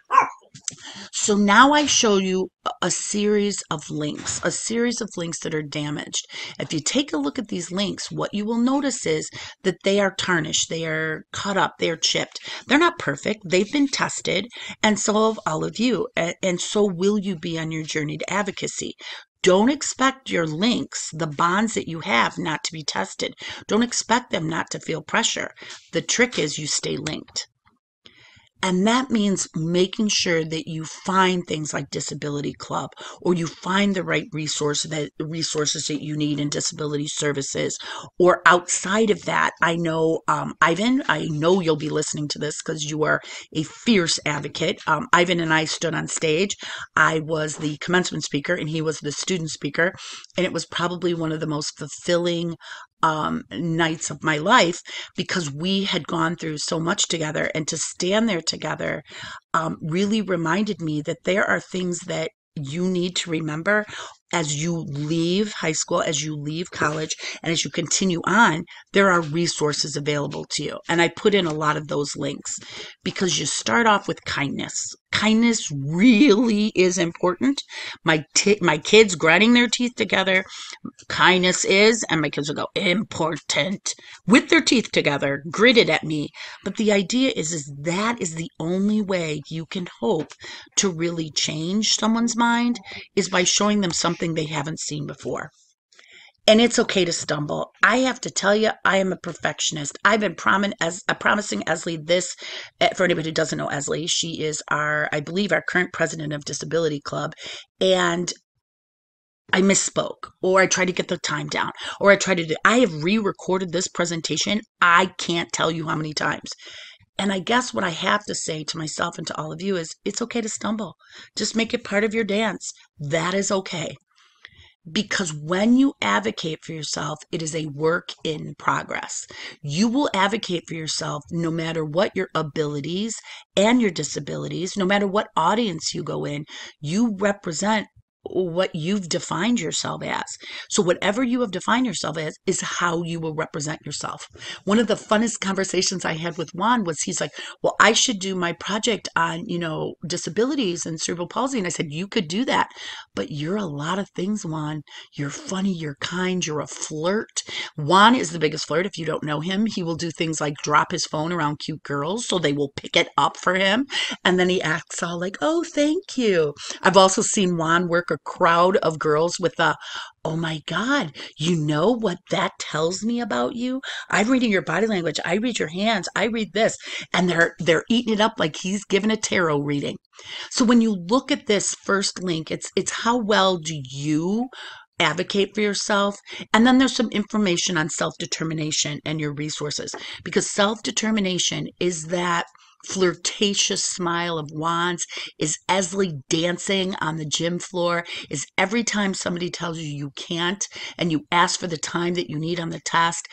So now I show you a series of links that are damaged. If you take a look at these links, what you will notice is that they are tarnished, they are cut up, they are chipped. They're not perfect, they've been tested, and so have all of you, and so will you be on your journey to advocacy. Don't expect your links, the bonds that you have, not to be tested. Don't expect them not to feel pressure. The trick is you stay linked. And that means making sure that you find things like Disability Club, or you find the right resources that you need in disability services. Or outside of that, I know, Ivan, I know you'll be listening to this because you are a fierce advocate. Ivan and I stood on stage. I was the commencement speaker and he was the student speaker. And it was probably one of the most fulfilling nights of my life, because we had gone through so much together, and to stand there together really reminded me that there are things that you need to remember as you leave high school, as you leave college, and as you continue on. There are resources available to you. And I put in a lot of those links, because you start off with kindness. Kindness really is important. My kids grinding their teeth together, kindness is, and my kids will go, important, with their teeth together, gritted at me. But the idea is that is the only way you can hope to really change someone's mind, is by showing them something they haven't seen before. And it's okay to stumble. I have to tell you, I am a perfectionist. I've been promising Esley this. For anybody who doesn't know Esley, she is I believe, our current president of Disability Club. And I misspoke, or I tried to get the time down, or I have re-recorded this presentation. I can't tell you how many times. And I guess what I have to say to myself and to all of you is, it's okay to stumble. Just make it part of your dance. That is okay. Because when you advocate for yourself, it is a work in progress. You will advocate for yourself no matter what your abilities and your disabilities, no matter what audience you go in. You represent what you've defined yourself as. So whatever you have defined yourself as is how you will represent yourself. One of the funnest conversations I had with Juan was, he's like, well, I should do my project on, disabilities and cerebral palsy. And I said, you could do that, but you're a lot of things, Juan. You're funny, you're kind, you're a flirt. Juan is the biggest flirt. If you don't know him, he will do things like drop his phone around cute girls so they will pick it up for him. And then he acts all like, oh, thank you. I've also seen Juan work a crowd of girls with oh my God, you know what that tells me about you? I'm reading your body language. I read your hands. I read this. And they're eating it up like he's giving a tarot reading. So when you look at this first link, it's how well do you advocate for yourself? And then there's some information on self-determination and your resources, because self-determination is that flirtatious smile of Juan's, is Esley dancing on the gym floor, is every time somebody tells you you can't and you ask for the time that you need on the test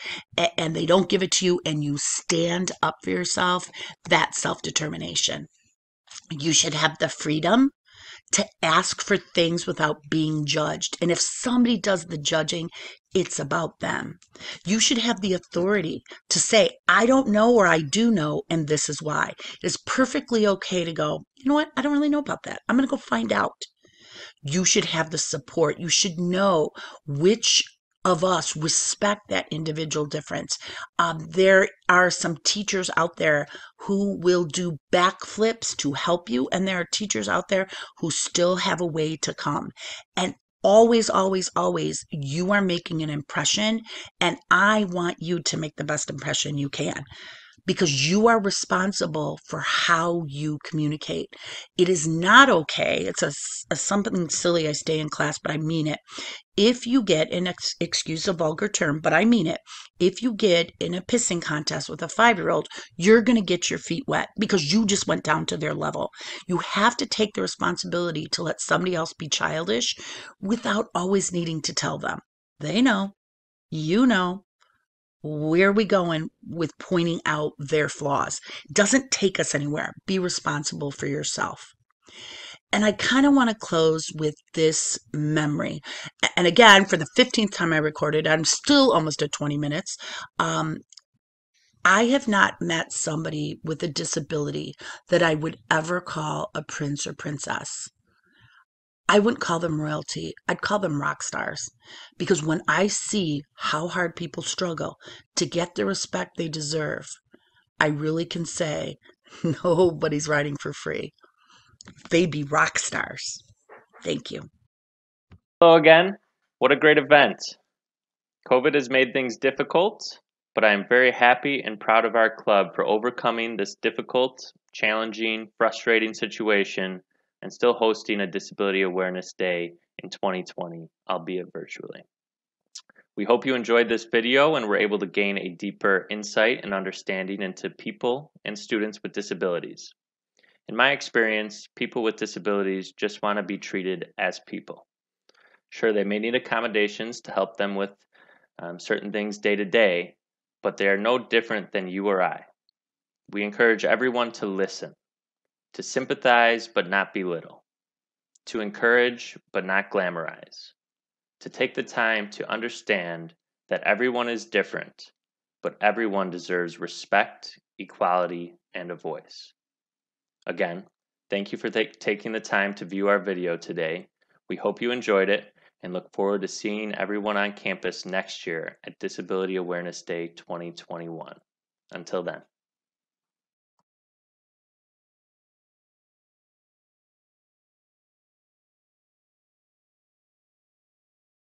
and they don't give it to you and you stand up for yourself. That's self-determination. You should have the freedom to ask for things without being judged. And if somebody does the judging, it's about them. You should have the authority to say, I don't know, or I do know, and this is why. It is perfectly okay to go, you know what? I don't really know about that. I'm going to go find out. You should have the support. You should know which of us respect that individual difference. There are some teachers out there who will do backflips to help you, and there are teachers out there who still have a way to come. And always, always, always, you are making an impression, and I want you to make the best impression you can, because you are responsible for how you communicate. It is not okay. It's a something silly I say in class, but I mean it. If you get excuse a vulgar term, but I mean it. If you get in a pissing contest with a 5-year-old, you're going to get your feet wet because you just went down to their level. You have to take the responsibility to let somebody else be childish without always needing to tell them. They know, you know. Where are we going with pointing out their flaws? It doesn't take us anywhere. Be responsible for yourself. And I kind of want to close with this memory. And again, for the 15th time I recorded, I'm still almost at 20 minutes. I have not met somebody with a disability that I would ever call a prince or princess. I wouldn't call them royalty. I'd call them rock stars. Because when I see how hard people struggle to get the respect they deserve, I really can say nobody's riding for free. They'd be rock stars. Thank you. Hello again. What a great event. COVID has made things difficult, but I am very happy and proud of our club for overcoming this difficult, challenging, frustrating situation and still hosting a Disability Awareness Day in 2020, albeit virtually. We hope you enjoyed this video and were able to gain a deeper insight and understanding into people and students with disabilities. In my experience, people with disabilities just want to be treated as people. Sure, they may need accommodations to help them with certain things day to day, but they are no different than you or I. We encourage everyone to listen, to sympathize but not belittle, to encourage but not glamorize, to take the time to understand that everyone is different, but everyone deserves respect, equality, and a voice. Again, thank you for taking the time to view our video today. We hope you enjoyed it and look forward to seeing everyone on campus next year at Disability Awareness Day 2021. Until then.